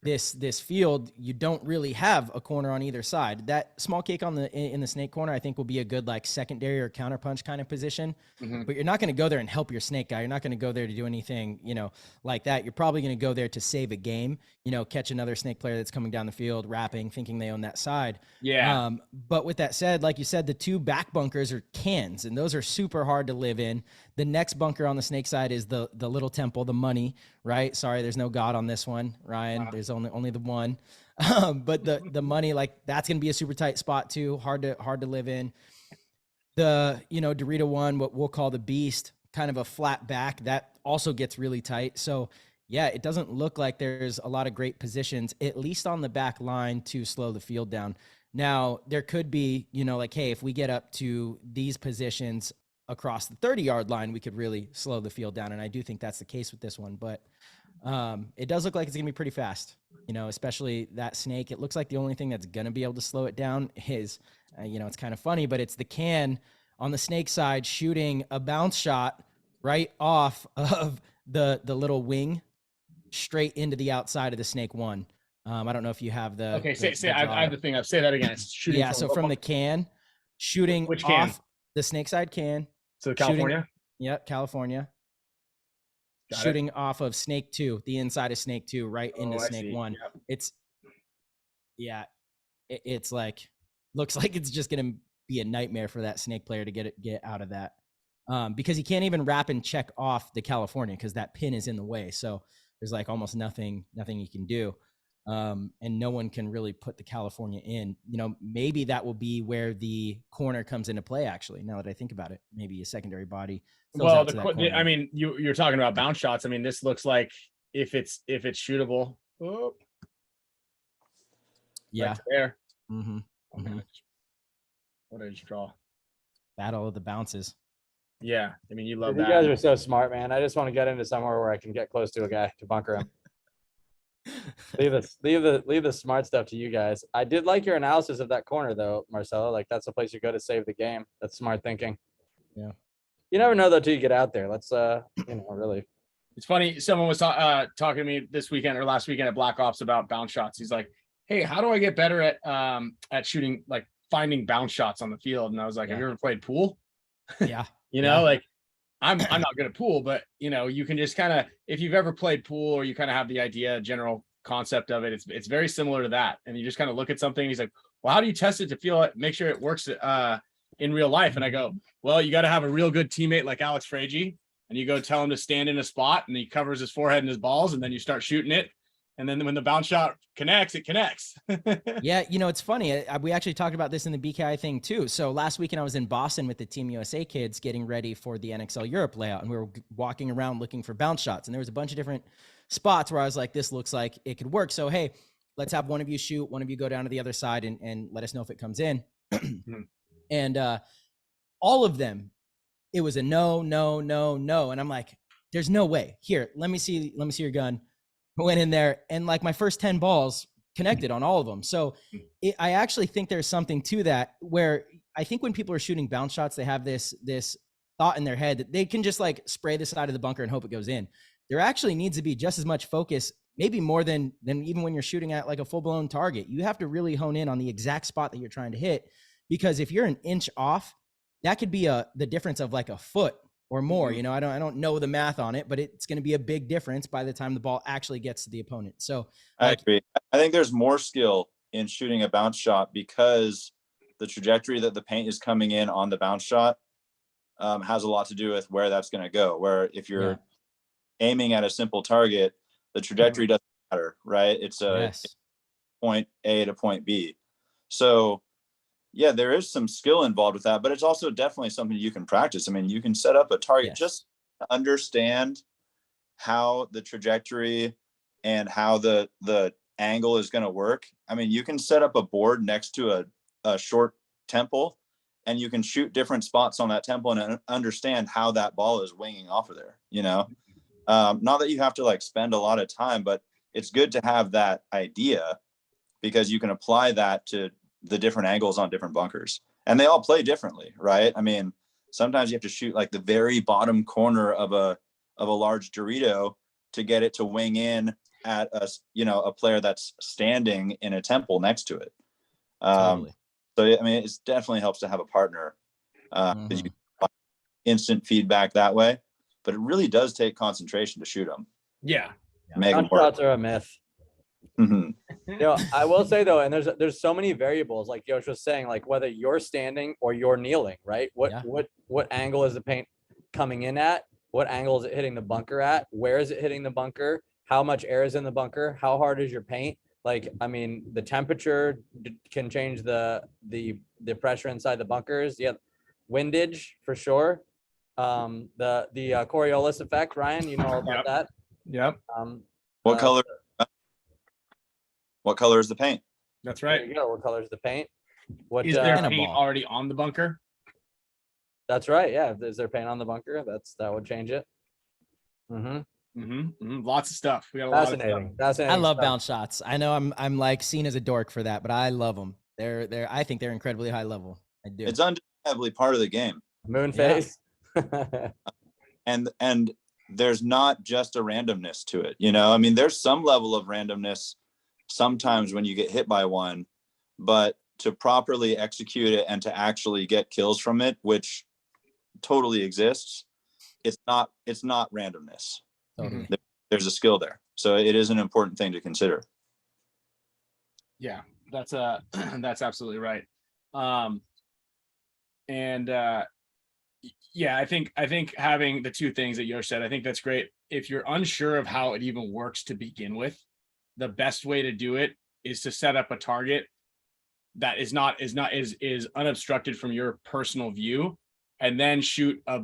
this field, you don't really have a corner on either side. That small cake on in the snake corner, I think will be a good like secondary or counterpunch kind of position. But you're not going to go there and help your snake guy. You're not going to go there to do anything, you know, like that. You're probably going to go there to save a game, you know, catch another snake player that's coming down the field, wrapping, thinking they own that side. Yeah. But with that said, like you said, the two back bunkers are cans, and those are super hard to live in. The next bunker on the snake side is the little temple, the money, right? Sorry, there's no God on this one, Ryan. There's only the one. But the money, like that's gonna be a super tight spot too. Hard to live in. The, you know, Dorito one, what we'll call the beast, kind of a flat back, that also gets really tight. So yeah, it doesn't look like there's a lot of great positions, at least on the back line, to slow the field down. Now, there could be, you know, like, hey, if we get up to these positions across the 30-yard line, we could really slow the field down. And I do think that's the case with this one. But it does look like it's going to be pretty fast, you know, especially that snake. It looks like the only thing that's going to be able to slow it down is, you know, it's kind of funny, but it's the can on the snake side shooting a bounce shot right off of the little wing straight into the outside of the snake one. I don't know if you have the. Okay, I have the thing up. Say that again. It's shooting. Yeah, so from the can, shooting which can? off the snake side can. So California? Yep, California. Got shooting off of snake 2, the inside of snake 2, right into snake 1. Yep. It's, yeah, it's like, looks like it's just going to be a nightmare for that snake player to get out of that. Because he can't even wrap and check off the California because that pin is in the way. So there's like almost nothing you can do. And no one can really put the California in. You know, maybe that will be where the corner comes into play, actually, now that I think about it. Maybe a secondary body. Well, I mean, you're talking about bounce shots. I mean, this looks like if it's shootable. Oh. Yeah. Right there. Mm-hmm. Mm-hmm. What did I just draw? Battle of the bounces. Yeah. I mean, you love You that. guys are so smart, man. I just want to get into somewhere where I can get close to a guy to bunker him. leave the smart stuff to you guys. I did like your analysis of that corner though, Marcelo. Like that's the place you go to save the game. That's smart thinking. Yeah. You never know though till you get out there. Let's you know, really. It's funny. Someone was talking to me this weekend or last weekend at Black Ops about bounce shots. He's like, "Hey, how do I get better at shooting, like finding bounce shots on the field?" And I was like, "Have you ever played pool?" Yeah. You know, like I'm not good at pool, but you know, you can just kind of, if you've ever played pool or you kind of have the idea, general concept of it, it's very similar to that. And you just kind of look at something. And he's like, "Well, how do you test it to feel it, make sure it works in real life?" And I go, "Well, you got to have a real good teammate like Alex Fraige, and you go tell him to stand in a spot, and he covers his forehead and his balls, and then you start shooting it, and then when the bounce shot connects, it connects." Yeah, you know, it's funny. We actually talked about this in the BKI thing too. So last weekend I was in Boston with the Team USA kids getting ready for the NXL Europe layout, and we were walking around looking for bounce shots, and there was a bunch of different spots where I was like, this looks like it could work. So, hey, let's have one of you shoot, one of you go down to the other side and let us know if it comes in. And all of them, it was a no. And I'm like, there's no way. Here, let me see your gun. I went in there and like my first 10 balls connected on all of them. So I actually think there's something to that where I think when people are shooting bounce shots, they have this thought in their head that they can just like spray the side of the bunker and hope it goes in. There actually needs to be just as much focus, maybe more than even when you're shooting at like a full-blown target. You have to really hone in on the exact spot that you're trying to hit, because if you're an inch off, that could be the difference of like a foot or more. You know, I don't know the math on it, but it's going to be a big difference by the time the ball actually gets to the opponent. So I agree. I think there's more skill in shooting a bounce shot because the trajectory that the paint is coming in on the bounce shot has a lot to do with where that's going to go. Where if you're aiming at a simple target, the trajectory doesn't matter, right? It's a point A to point B. So yeah, there is some skill involved with that, but it's also definitely something you can practice. I mean, you can set up a target Yes. just to understand how the trajectory and how the angle is going to work. I mean, you can set up a board next to a short temple, and you can shoot different spots on that temple and understand how that ball is winging off of there, you know? Not that you have to like spend a lot of time, but it's good to have that idea because you can apply that to the different angles on different bunkers, and they all play differently, right? I mean, sometimes you have to shoot like the very bottom corner of a large Dorito to get it to wing in at a player that's standing in a temple next to it. Totally. So I mean, it definitely helps to have a partner. You can instant feedback that way, but it really does take concentration to shoot them. Yeah. Make them Bounce work. shots are a myth. Mhm. I will say though, and there's so many variables, like Yosh was saying, like whether you're standing or you're kneeling, right? What angle is the paint coming in at? What angle is it hitting the bunker at? Where is it hitting the bunker? How much air is in the bunker? How hard is your paint? Like, I mean, the temperature can change the pressure inside the bunkers. Yeah, windage for sure. The Coriolis effect, Ryan, you know all about that. Yep. What color? What color is the paint? That's There right. you go. What color is the paint? What Is there And a paint ball. already on the bunker? That's right. Yeah. Is there paint on the bunker? That would change it. Lots of stuff. We got a lot of stuff. Fascinating. Fascinating. I love stuff. bounce shots. I know I'm like seen as a dork for that, but I love them. I think they're incredibly high level. I do. It's undeniably part of the game. Moon Yeah. phase. And there's not just a randomness to it, you know. I mean, there's some level of randomness sometimes when you get hit by one, but to properly execute it and to actually get kills from it, which totally exists, it's not randomness. Totally. There's a skill there, so it is an important thing to consider. Yeah, that's that's absolutely right. Yeah, I think having the two things that Yosh said, I think that's great. If you're unsure of how it even works to begin with, the best way to do it is to set up a target that is unobstructed from your personal view, and then shoot a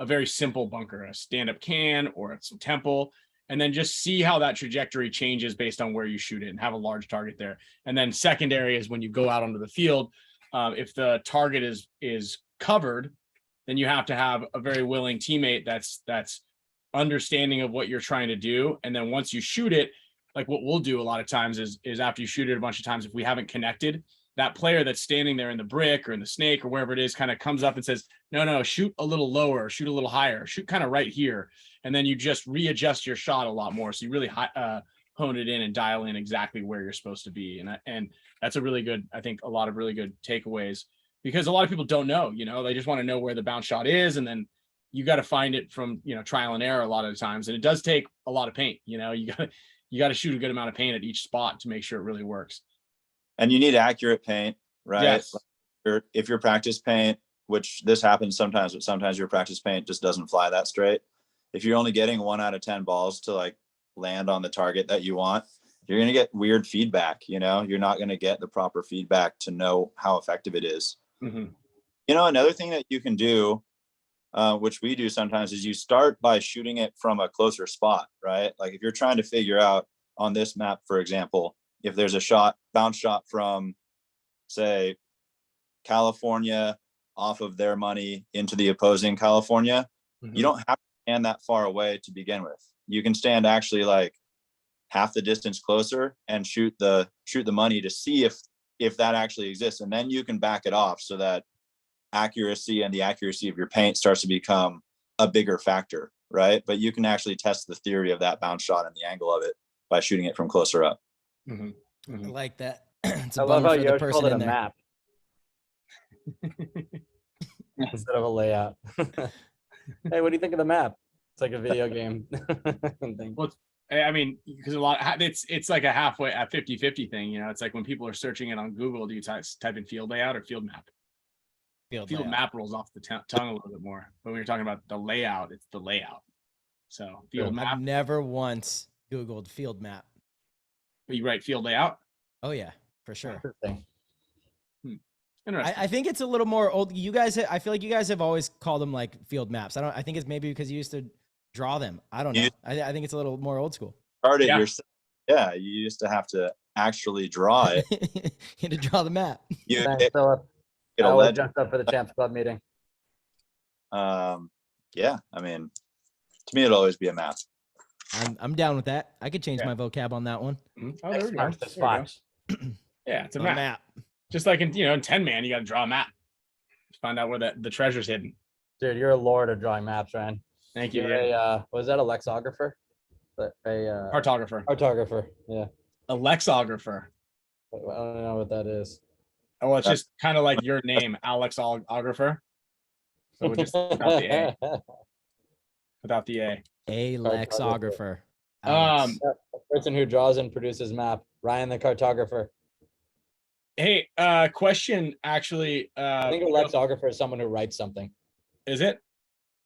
very simple bunker, a stand-up can or some temple, and then just see how that trajectory changes based on where you shoot it, and have a large target there. And then secondary is when you go out onto the field, if the target is covered, then you have to have a very willing teammate that's understanding of what you're trying to do. And then once you shoot it, like what we'll do a lot of times is after you shoot it a bunch of times, if we haven't connected, that player that's standing there in the brick or in the snake or wherever it is kind of comes up and says, no, shoot a little lower, shoot a little higher, shoot kind of right here. And then you just readjust your shot a lot more. So you really hone it in and dial in exactly where you're supposed to be. And that's a really good, I think a lot of really good takeaways, because a lot of people don't know, they just want to know where the bounce shot is. And then you got to find it from, trial and error a lot of the times. And it does take a lot of paint, you got to shoot a good amount of paint at each spot to make sure it really works. And you need accurate paint, right? Yes. If your practice paint, which this happens sometimes, but sometimes your practice paint just doesn't fly that straight. If you're only getting 1 out of 10 balls to like land on the target that you want, you're going to get weird feedback. You're not going to get the proper feedback to know how effective it is. Mm-hmm. Another thing that you can do, which we do sometimes, is you start by shooting it from a closer spot, right? Like if you're trying to figure out on this map, for example, if there's a bounce shot from, say, California off of their money into the opposing California, you don't have to stand that far away to begin with. You can stand actually like half the distance closer and shoot the money to see if that actually exists. And then you can back it off so that accuracy and the accuracy of your paint starts to become a bigger factor, right? But you can actually test the theory of that bounce shot and the angle of it by shooting it from closer up. I like that. It's a I love bummer how for you the person called it a in there. map instead of a layout. Hey, what do you think of the map? It's like a video game thing. Well, I mean, because it's like a halfway, a 50-50 thing. It's like when people are searching it on Google, do you type in field layout or field map? Field map rolls off the tongue a little bit more. But when you're talking about the layout, it's the layout. So field map. I've never once Googled field map. But you write field layout? Oh yeah, for sure. Interesting. I think it's a little more old. You guys, I feel like you guys have always called them like field maps. I think it's maybe because you used to draw them. I don't know. I think it's a little more old school. Started Yeah. yourself. Yeah, you used to have to actually draw it. You had to draw the map. You Thanks, get, Philip. get a I was legend. jumped up for the Champs Club meeting. Yeah, I mean, to me, it'll always be a map. I'm down with that. I could change Yeah. my vocab on that one. Mhm. Oh, there we go. X marks the There we go. spot. Yeah, it's a The map. Just like in 10 man, you got to draw a map. Find out where the treasure's hidden. Dude, you're a lord of drawing maps, Ryan. Thank you. You're Yeah. was that a lexographer? Cartographer. Cartographer. Yeah. A lexographer. I don't know what that is. Oh, well, it's just kind of like your name, Alexographer. So we just without the A. Without the A. A lexographer. Um, A person who draws and produces map. Ryan the cartographer. Hey, question actually. I think a lexographer is someone who writes something. Is it?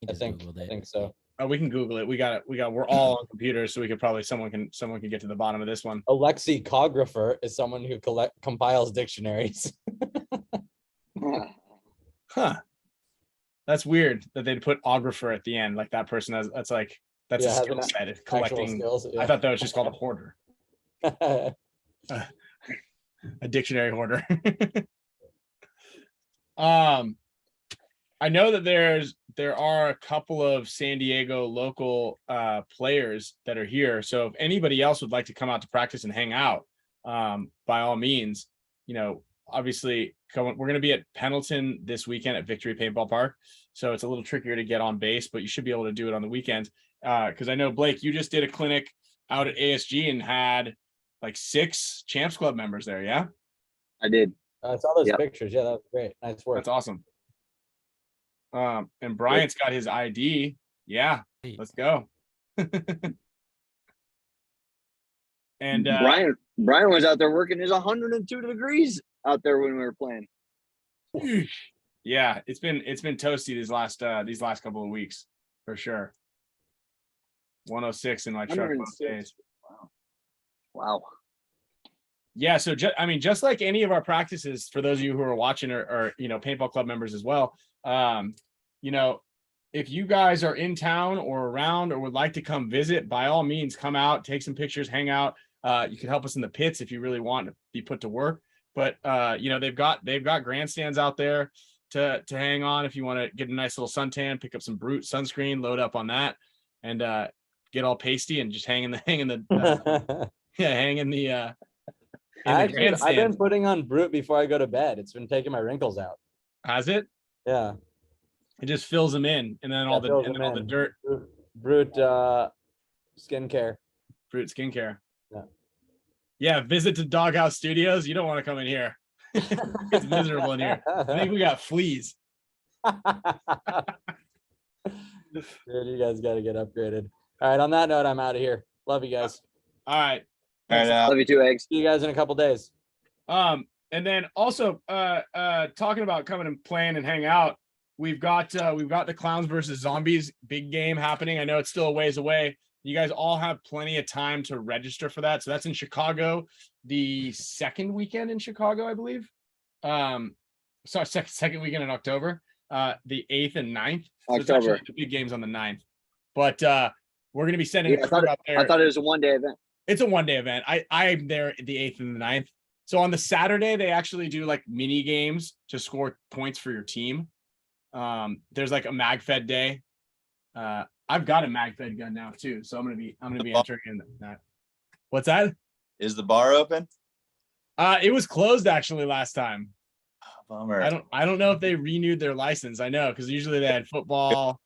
He I just think Googled it. so. Oh, we can Google it. We're all on computers, so we could probably someone can get to the bottom of this one. A lexicographer is someone who compiles dictionaries. Huh. That's weird that they'd put ographer at the end. Like that person has that's a Yeah, has skill an set. It's Actual collecting. skills. I thought that was just called a hoarder. Yeah. A dictionary hoarder. I know that there are a couple of San Diego local players that are here. So if anybody else would like to come out to practice and hang out, by all means, obviously we're going to be at Pendleton this weekend at Victory Paintball Park. So it's a little trickier to get on base, but you should be able to do it on the weekends. Because I know, Blake, you just did a clinic out at ASG and had like 6 Champs Club members there. Yeah. I did. I saw those Yep. pictures. Yeah, that was great. Nice work. That's awesome. And Bryant's got his ID. Yeah, let's go. And Brian was out there working. It's 102 degrees out there when we were playing. yeah, it's been toasty these last couple of weeks for sure. 106 in my truck most 106. days. Wow. Yeah, so just like any of our practices, for those of you who are watching or paintball club members as well, if you guys are in town or around or would like to come visit, by all means, come out, take some pictures, hang out. You can help us in the pits if you really want to be put to work. But they've got grandstands out there to hang on if you want to get a nice little suntan, pick up some Brute sunscreen, load up on that, and get all pasty and just hang in the I've been putting on Brute before I go to bed. It's been taking my wrinkles out. Has it? Yeah. It just fills them in, and then all the dirt. Brute skincare. Brute skincare. Yeah. Yeah. Visit to Doghouse Studios. You don't want to come in here. It's miserable in here. I think we got fleas. Dude, you guys got to get upgraded. All right. On that note, I'm out of here. Love you guys. All right. All right, Love you too, Eggs. See you guys in a couple days. And then also talking about coming and playing and hang out, we've got the Clowns versus Zombies big game happening. I know it's still a ways away. You guys all have plenty of time to register for that. So that's in Chicago, the second weekend in Chicago, I believe. Sorry, second weekend in October, the 8th and 9th. So it's October. actually the big game's on the 9th. But we're going to be sending a Yeah, crew out there. I thought it was a one-day event. It's a one-day event. I'm there the 8th and the 9th. So on the Saturday, they actually do like mini games to score points for your team. There's like a MagFed day. I've got a MagFed gun now too, so I'm gonna be entering in that. What's that? Is the bar open? It was closed actually last time. Oh, bummer. I don't know if they renewed their license. I know because usually they had football.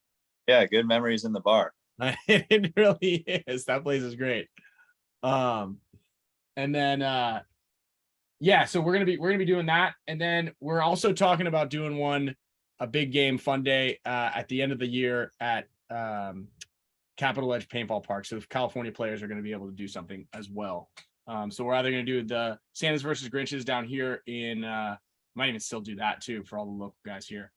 Yeah, good memories in the bar. It really is. That place is great. And then yeah, so we're gonna be doing that, and then we're also talking about doing a big game fun day at the end of the year at Capitol Edge Paintball Park. So if California players are going to be able to do something as well. So we're either going to do the Santas versus Grinches down here in might even still do that too for all the local guys here.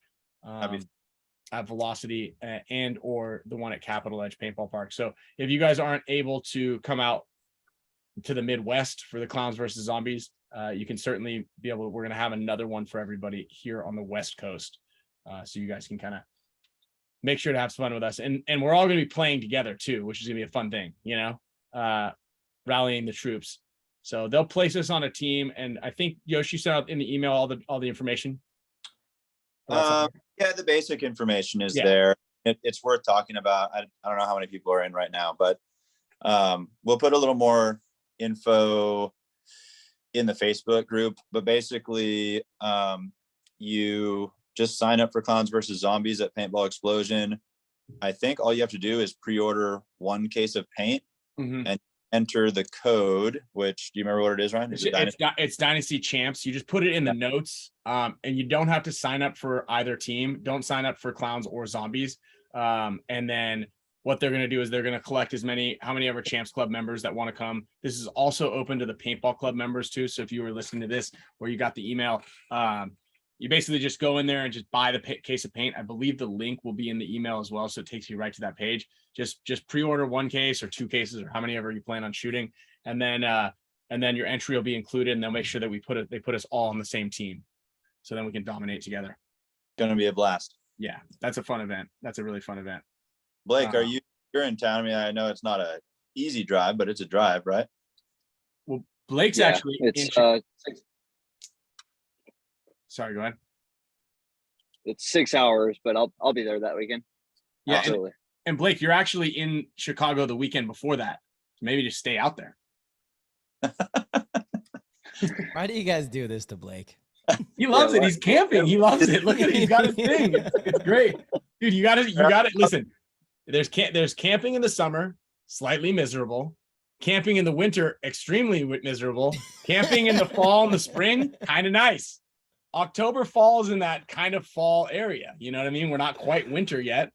At Velocity and or the one at Capitol Edge Paintball Park. So if you guys aren't able to come out to the Midwest for the Clowns versus Zombies, you can certainly be able. We're gonna have another one for everybody here on the West Coast, so you guys can kind of make sure to have fun with us, and we're all gonna be playing together too, which is gonna be a fun thing, rallying the troops. So they'll place us on a team, and I think Yoshi sent out in the email all the information. Yeah, the basic information is there. It's worth talking about. I don't know how many people are in right now, but we'll put a little more info in the Facebook group. But basically, you just sign up for Clowns versus Zombies at Paintball Explosion. I think all you have to do is pre-order 1 case of paint and enter the code, which, do you remember what it is, Ryan? It's Dynasty Champs. You just put it in the notes, and you don't have to sign up for either team. Don't sign up for Clowns or Zombies. And then what they're going to do is they're going to collect how many ever Champs Club members that want to come. This is also open to the Paintball Club members too. So if you were listening to this or you got the email, you basically just go in there and just buy the case of paint. I believe the link will be in the email as well, so it takes you right to that page. Just pre-order 1 case or 2 cases or how many ever you plan on shooting, and then your entry will be included, and they'll make sure that they put us all on the same team, so then we can dominate together. Gonna be a blast. Yeah, that's a fun event. That's a really fun event. Blake, you're in town? I mean, I know it's not a easy drive, but it's a drive, right? Well, Blake's actually Sorry, go ahead. It's 6 hours, but I'll be there that weekend. Yeah, absolutely. And Blake, you're actually in Chicago the weekend before that. So maybe just stay out there. Why do you guys do this to Blake? He loves it. He's camping. He loves it. Look at it. He's got his thing. It's great. Dude, you got to listen. There's camping in the summer, slightly miserable. Camping in the winter, extremely miserable. Camping in the fall and the spring, kind of nice. October falls in that kind of fall area. You know what I mean? We're not quite winter yet.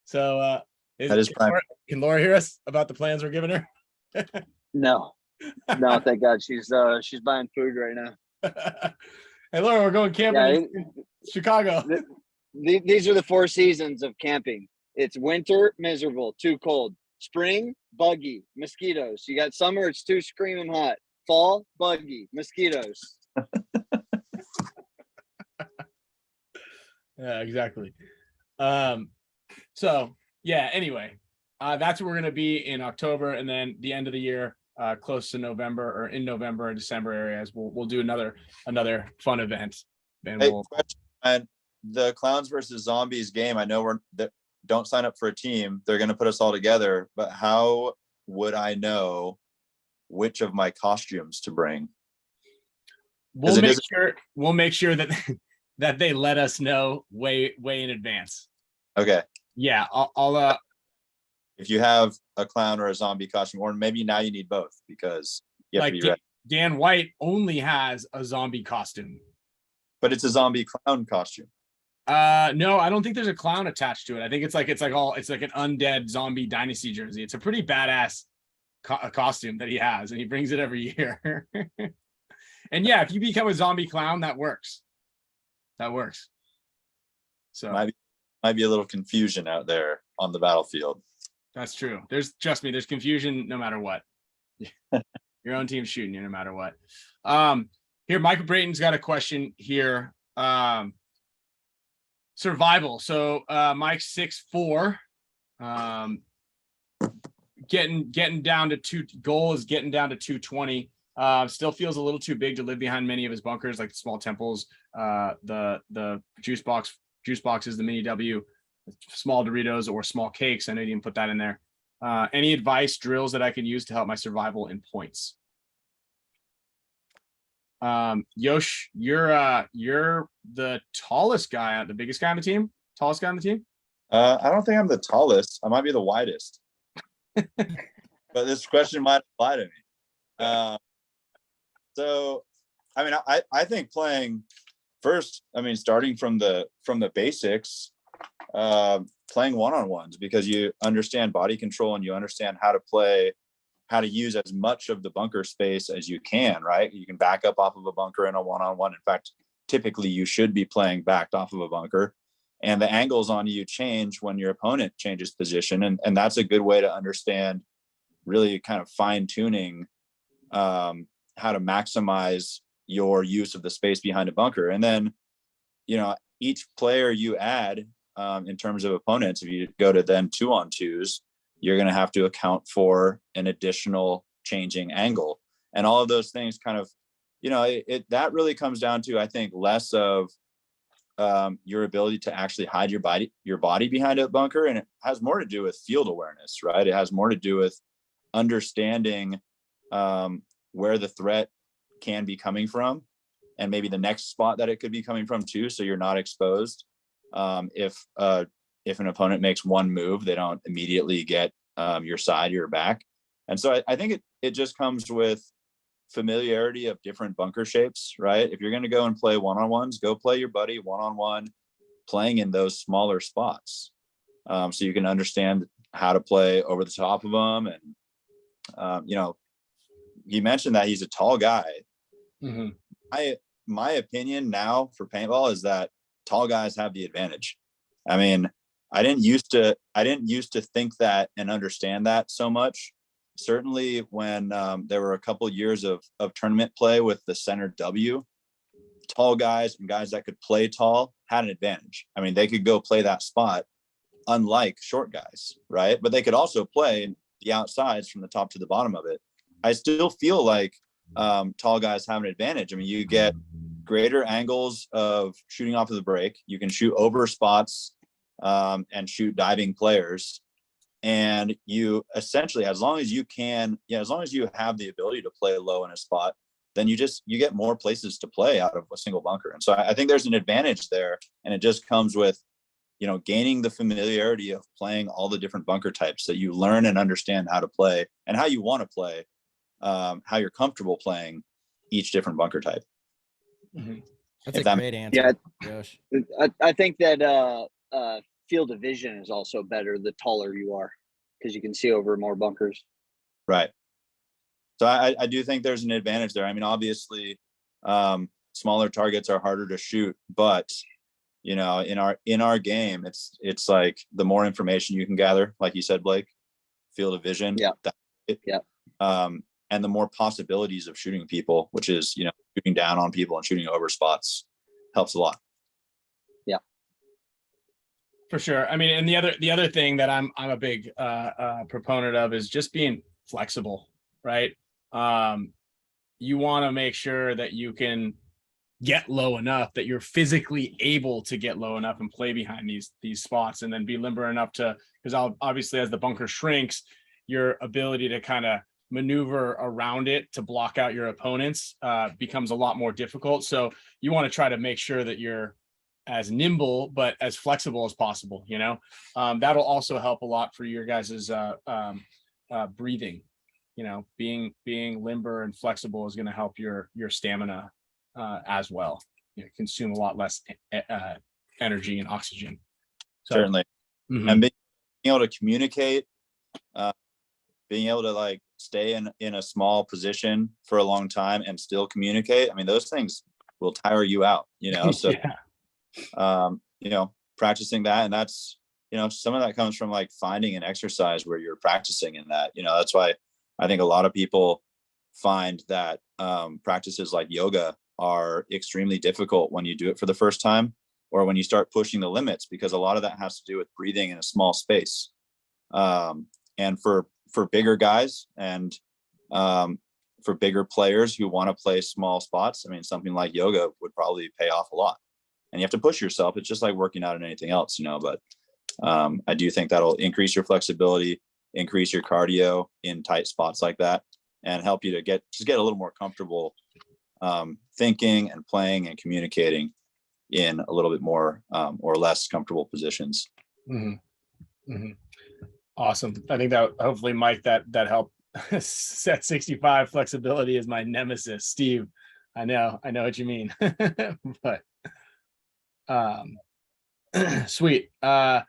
So can Laura hear us about the plans we're giving her? No, thank God. She's buying food right now. Hey, Laura, we're going camping in Chicago. These are the 4 seasons of camping. It's winter, miserable, too cold. Spring, buggy, mosquitoes. You got summer, it's too screaming hot. Fall, buggy, mosquitoes. Yeah, exactly. So yeah, anyway, that's where we're going to be in October, and then the end of the year, close to November or in November and December areas, we'll do another fun event. And and the Clowns versus Zombies game, I know don't sign up for a team. They're going to put us all together, but how would I know which of my costumes to bring? We'll make sure that that they let us know way in advance. Okay. Yeah, I'll if you have a clown or a zombie costume, or maybe now you need both because you have to be ready. Dan White only has a zombie costume. But it's a zombie clown costume. No, I don't think there's a clown attached to it. I think it's like an undead zombie Dynasty jersey. It's a pretty badass costume that he has, and he brings it every year. And yeah, if you become a zombie clown, that works. So might be a little confusion out there on the battlefield. That's true. Trust me, there's confusion no matter what. Your own team's shooting you no matter what. Here, Michael Brayton's got a question here. Survival. So Mike's 6'4". Getting down to goal is getting down to 220. Still feels a little too big to live behind many of his bunkers, like the small temples, the juice boxes, the mini W, small Doritos, or small cakes. I know you didn't put that in there. Any advice, drills that I can use to help my survival in points? Yosh, you're the tallest guy, the biggest guy on the team, tallest guy on the team. I don't think I'm the tallest. I might be the widest. But this question might apply to me. So, I mean, I think playing first, I mean, starting from the basics, playing one-on-ones, because you understand body control and you understand how to use as much of the bunker space as you can, right? You can back up off of a bunker in a one-on-one. In fact, typically you should be playing backed off of a bunker, and the angles on you change when your opponent changes position. And that's a good way to understand, really kind of fine tuning, how to maximize your use of the space behind a bunker. And then, each player you add in terms of opponents, if you go to then 2-on-2s, you're going to have to account for an additional changing angle. And all of those things kind of, that really comes down to, I think, less of your ability to actually hide your body behind a bunker. And it has more to do with field awareness, right? It has more to do with understanding where the threat can be coming from, and maybe the next spot that it could be coming from too, so you're not exposed. If an opponent makes one move, they don't immediately get your side, your back. And so I think it just comes with familiarity of different bunker shapes, right? If you're going to go and play one-on-ones, go play your buddy one-on-one, playing in those smaller spots, so you can understand how to play over the top of them. And he mentioned that he's a tall guy. Mm-hmm. My opinion now for paintball is that tall guys have the advantage. I mean, I didn't used to think that and understand that so much. Certainly when there were a couple years of tournament play with the center W, tall guys and guys that could play tall had an advantage. I mean, they could go play that spot, unlike short guys, right? But they could also play the outsides from the top to the bottom of it. I still feel like tall guys have an advantage. I mean, you get greater angles of shooting off of the break. You can shoot over spots and shoot diving players. And you essentially, as long as you have the ability to play low in a spot, then you get more places to play out of a single bunker. And so I think there's an advantage there. And it just comes with, gaining the familiarity of playing all the different bunker types, that you learn and understand how to play and how you want to play, how you're comfortable playing each different bunker type. Mm-hmm. That's a great answer. Yeah, Josh. I think that field of vision is also better the taller you are, because you can see over more bunkers. Right. So I do think there's an advantage there. I mean, obviously, smaller targets are harder to shoot, but in our game, it's like the more information you can gather, like you said, Blake, field of vision. Yeah. And the more possibilities of shooting people, which is, shooting down on people and shooting over spots, helps a lot. Yeah. For sure. I mean, and the other thing that I'm a big proponent of is just being flexible, right? You want to make sure that you can get low enough, that you're physically able to get low enough and play behind these spots, and then be limber enough to, because obviously as the bunker shrinks, your ability to kind of maneuver around it to block out your opponents becomes a lot more difficult. So you want to try to make sure that you're as nimble but as flexible as possible. That'll also help a lot for your guys's breathing. Being limber and flexible is going to help your stamina as well. Consume a lot less energy and oxygen. So, certainly. Mm-hmm. And being able to communicate, being able to stay in a small position for a long time and still communicate. I mean, those things will tire you out, so yeah. Practicing that, and that's, some of that comes from finding an exercise where you're practicing in that. That's why I think a lot of people find that practices like yoga are extremely difficult when you do it for the first time, or when you start pushing the limits, because a lot of that has to do with breathing in a small space. And for bigger guys and for bigger players who want to play small spots, I mean, something like yoga would probably pay off a lot. And you have to push yourself. It's just like working out and anything else, but I do think that'll increase your flexibility, increase your cardio in tight spots like that, and help you to get a little more comfortable thinking and playing and communicating in a little bit more or less comfortable positions. Mm-hmm. Mm-hmm. Awesome. I think that hopefully, Mike, that helped. Set 65 flexibility is my nemesis, Steve. I know what you mean. But sweet. And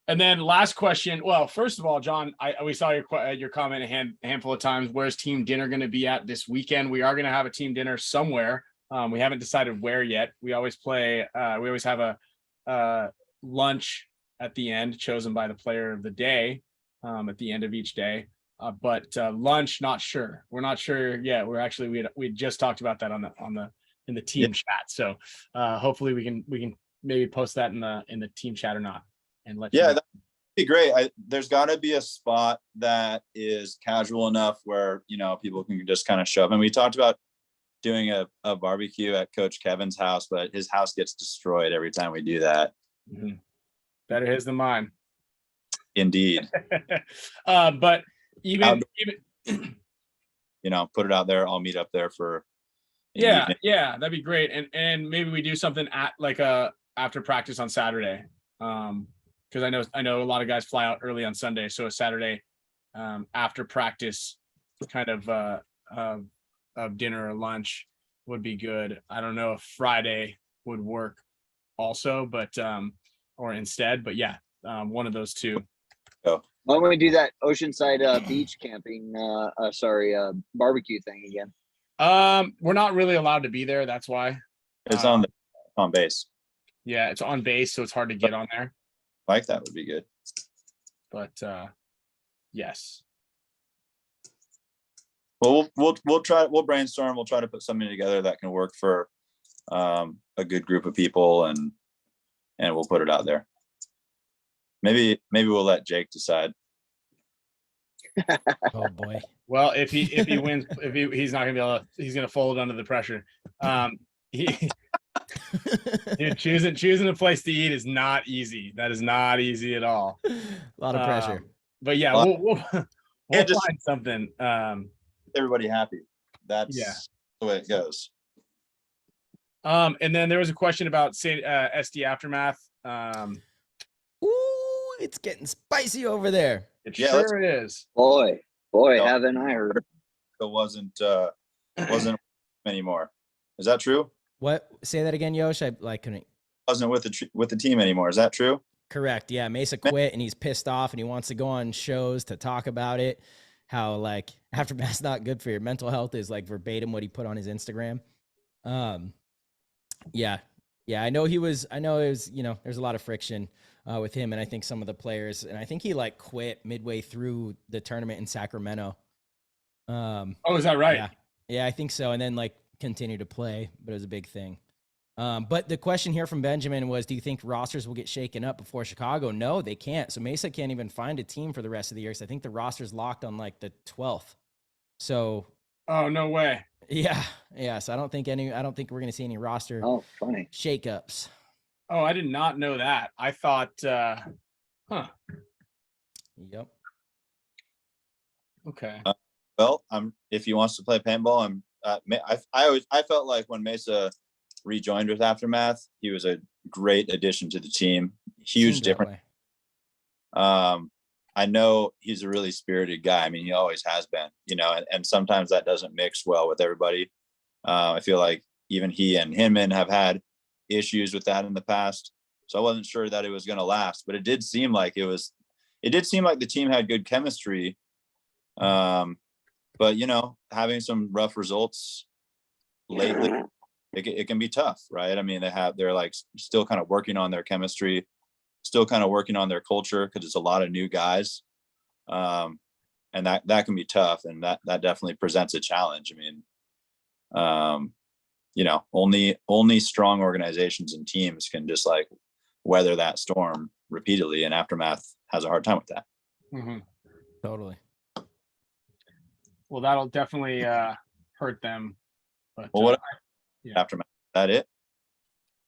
then last question. Well, first of all, John, we saw your comment a handful of times. Where's team dinner going to be at this weekend? We are going to have a team dinner somewhere. We haven't decided where yet. We always have a lunch at the end, chosen by the player of the day at the end of each day. But lunch, not sure. We're not sure yet. We just talked about that in the team chat. So hopefully we can maybe post that in the team chat or not, and let you know. That'd be great. There's got to be a spot that is casual enough where, you know, people can just kind of show up. And we talked about doing a barbecue at Coach Kevin's house, but his house gets destroyed every time we do that. Mm-hmm. Better his than mine. Indeed. But even you know, put it out there. I'll meet up there for yeah, that'd be great. And maybe we do something at like after practice on Saturday. Because I know a lot of guys fly out early on Sunday. So a Saturday after practice kind of dinner or lunch would be good. I don't know if Friday would work also, but or instead, but yeah, one of those two. Why don't we do that Oceanside beach camping, barbecue thing again? We're not really allowed to be there. That's why. It's on base. Yeah, it's on base, so it's hard to get on there. Like that would be good. But yes. Well, we'll brainstorm. We'll try to put something together that can work for a good group of people, and we'll put it out there. Maybe we'll let Jake decide. Oh boy. Well, if he wins, he's not gonna be able to, he's gonna fold under the pressure. Dude, choosing a place to eat is not easy. That is not easy at all. A lot of pressure. But yeah, we'll find something. Everybody happy. That's the way it goes. And then there was a question about SD Aftermath. Ooh, it's getting spicy over there. It sure is. Boy, No. haven't I heard? It wasn't anymore. Is that true? What? Say that again, Yosh. I couldn't. Wasn't with the team anymore. Is that true? Correct. Yeah, Mesa quit and he's pissed off and he wants to go on shows to talk about it. How like Aftermath's not good for your mental health is like verbatim what he put on his Instagram. Yeah. I know it was, you know, there's a lot of friction with him and I think some of the players, and I think he like quit midway through the tournament in Sacramento. Oh, is that right? Yeah, I think so. And then like continue to play, but it was a big thing. But the question here from Benjamin was, do you think rosters will get shaken up before Chicago? No, they can't. So Mesa can't even find a team for the rest of the year. So I think the roster's locked on like the 12th. So. Oh, no way. Yeah. So I don't think we're going to see any roster shakeups. Oh, I did not know that. I thought, Yep. Okay. Well, if he wants to play paintball, I felt like when Mesa rejoined with Aftermath, he was a great addition to the team. Huge difference. I know he's a really spirited guy. I mean, he always has been, you know, and sometimes that doesn't mix well with everybody. I feel like even he and Hinman have had issues with that in the past. So I wasn't sure that it was going to last, but it did seem like the team had good chemistry. But you know, having some rough results lately, it can be tough, right? I mean, they're like still kind of working on their chemistry, still kind of working on their culture because it's a lot of new guys. And that can be tough. And that definitely presents a challenge. I mean, you know, only strong organizations and teams can just like weather that storm repeatedly, and Aftermath has a hard time with that. Mm-hmm. Totally. Well, that'll definitely hurt them. But well, yeah. Aftermath, is that it?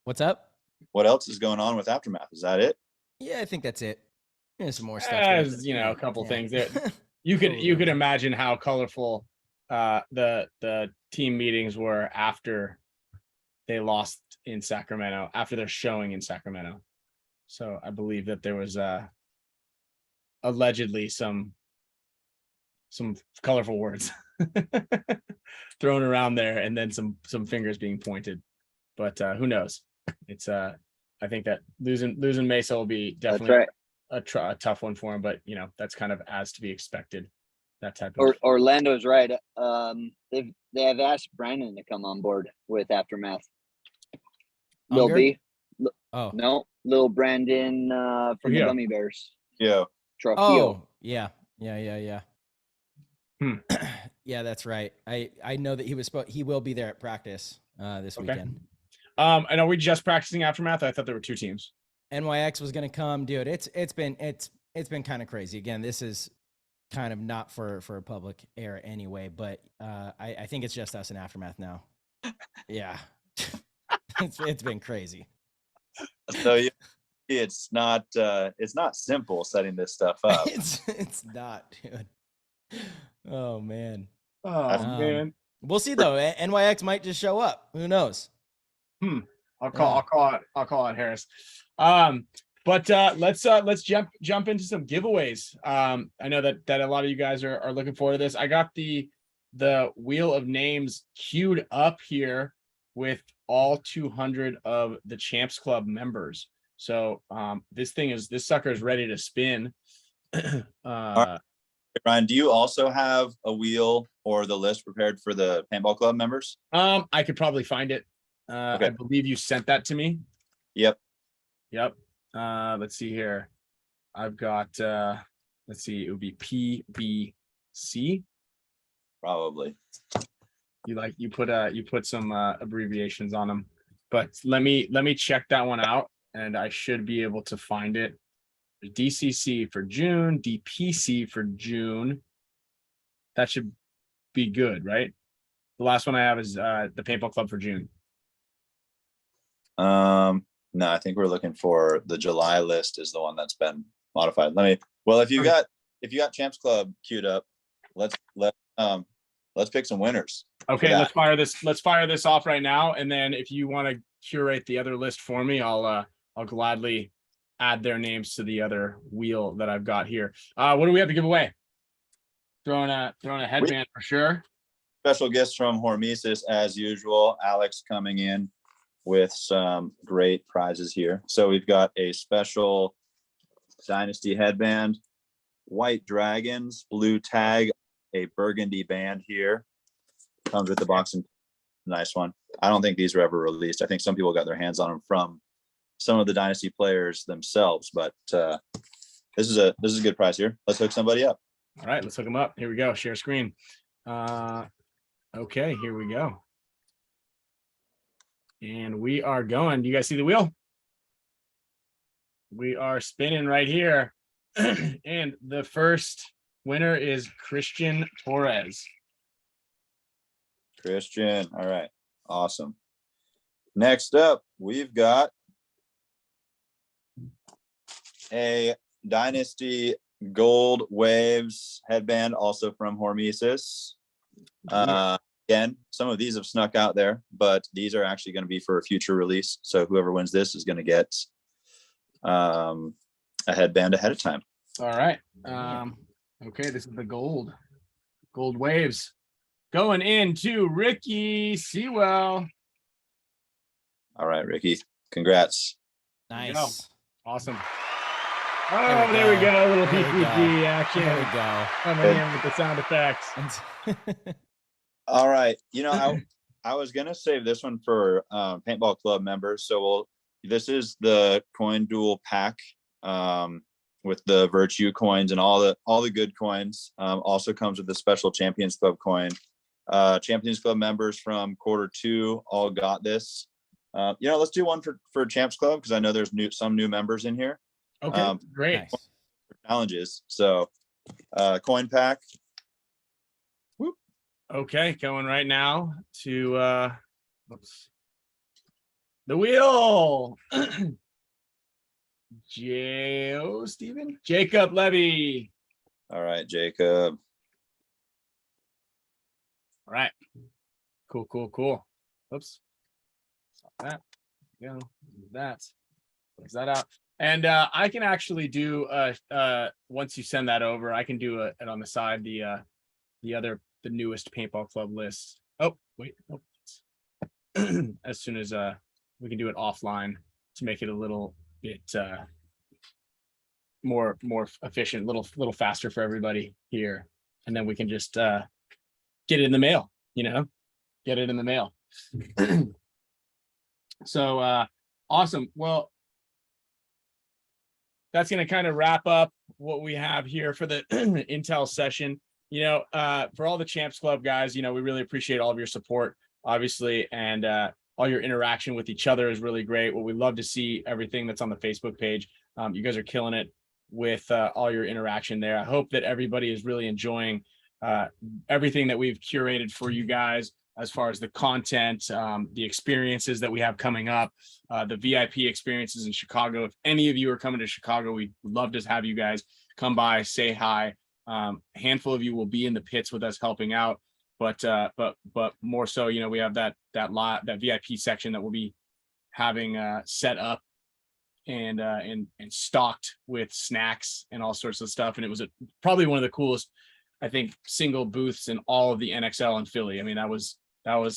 What's up? What else is going on with Aftermath? Is that it? Yeah, I think that's it. There's some more stuff. As you know, a couple things there. You could imagine how colorful the team meetings were after they lost in Sacramento, after their showing in Sacramento. So I believe that there was allegedly some colorful words thrown around there, and then some fingers being pointed. But who knows? It's I think that losing Mesa will be definitely a tough one for him. But you know, that's kind of as to be expected. That type of. Orlando's right. They have asked Brandon to come on board with Aftermath. Lil B. No, Lil Brandon from the Gummy Bears. Yeah. Trujillo. Oh, yeah. Yeah, that's right. I know that he will be there at practice this Okay. weekend. And are we just practicing Aftermath? I thought there were 2 teams. NYX was gonna come, dude. It's been kind of crazy. Again, this is kind of not for a public air anyway, but I think it's just us in Aftermath now. Yeah. it's been crazy. So it's not simple setting this stuff up. It's not, dude. Oh man. Oh man. We'll see though. NYX might just show up. Who knows? I'll call it Harris. But let's jump into some giveaways. I know that a lot of you guys are looking forward to this. I got the wheel of names queued up here with all 200 of the Champs Club members. So this sucker is ready to spin. Ryan, do you also have a wheel or the list prepared for the Paintball Club members? I could probably find it. Okay. I believe you sent that to me. Yep. Let's see here. I've got let's see, it would be PBC. Probably. You put some abbreviations on them, but let me check that one out and I should be able to find it. DCC for June, DPC for June. That should be good, right? The last one I have is the Paintball Club for June. No, I think we're looking for the July list is the one that's been modified. If you got Champs Club queued up, let's pick some winners. Okay, let's fire this off right now, and then if you want to curate the other list for me, I'll gladly add their names to the other wheel that I've got here. What do we have to give away? Throwing a headband for sure. Special gifts from Hormesis as usual. Alex coming in with some great prizes here. So we've got a special Dynasty headband, white dragons, blue tag, a burgundy band here. Comes with the box and nice one. I don't think these were ever released. I think some people got their hands on them from some of the Dynasty players themselves, but this is a good prize here. Let's hook somebody up. All right, let's hook them up. Here we go. Share screen. Okay, here we go. And we are going. Do you guys see the wheel? We are spinning right here. And the first winner is Christian Torres. Christian. All right. Awesome. Next up, we've got a Dynasty Gold Waves headband, also from Hormesis. Again, some of these have snuck out there, but these are actually going to be for a future release. So whoever wins this is going to get a headband ahead of time. All right. Okay, this is the gold waves going into Ricky Sewell. All right, Ricky, congrats. Nice. Awesome. Oh, there we go. A little PPG action. There we go. Coming in with the sound effects. All right. I was going to save this one for Paintball Club members. So this is the coin duel pack with the Virtue coins and all the good coins. Also comes with the special Champions Club coin. Champions Club members from Q2 all got this. Let's do one for Champs Club because I know there's some new members in here. Okay, great. Nice. Challenges. So coin pack. Whoop. Okay, going right now to the wheel. Jacob Levy. All right, Jacob. All right. Cool. Oops. Stop that. Go. Close that out. And I can actually do once you send that over, I can do it on the side, the newest Paintball Club list. Oh, wait. Oh. As soon as we can do it offline to make it a little bit more efficient, little faster for everybody here. And then we can just get it in the mail, get it in the mail. So awesome. Well, that's going to kind of wrap up what we have here for the Intel session. For all the Champs Club guys, we really appreciate all of your support, obviously, and all your interaction with each other is really great. What we love to see everything that's on the Facebook page. You guys are killing it with all your interaction there. I hope that everybody is really enjoying everything that we've curated for you guys as far as the content, the experiences that we have coming up, the VIP experiences in Chicago. If any of you are coming to Chicago, we'd love to have you guys come by, say hi. A handful of you will be in the pits with us helping out, but more so, we have that VIP section that we'll be having set up and stocked with snacks and all sorts of stuff. And it was probably one of the coolest, I think, single booths in all of the NXL in Philly. I mean, that was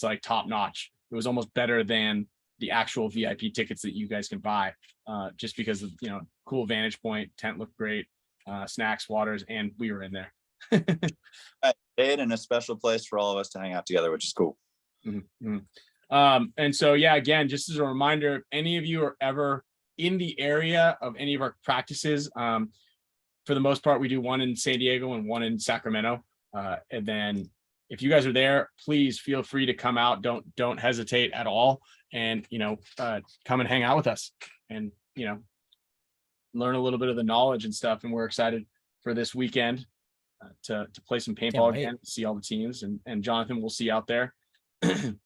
like top notch. It was almost better than the actual VIP tickets that you guys can buy, just because of, cool vantage point, tent looked great, snacks, waters, and we were in there. I stayed in a special place for all of us to hang out together, which is cool. Mm-hmm. And so, again, just as a reminder, if any of you are ever in the area of any of our practices, for the most part, we do one in San Diego and one in Sacramento. And then if you guys are there, please feel free to come out. Don't hesitate at all. And, come and hang out with us and, learn a little bit of the knowledge and stuff. And we're excited for this weekend to play some paintball again, see all the teams, and Jonathan, we'll see you out there. And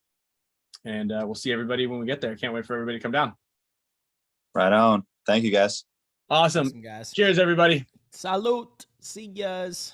we'll see everybody when we get there. Can't wait for everybody to come down. Right on. Thank you, guys. Awesome, guys. Cheers, everybody. Salute. See yas.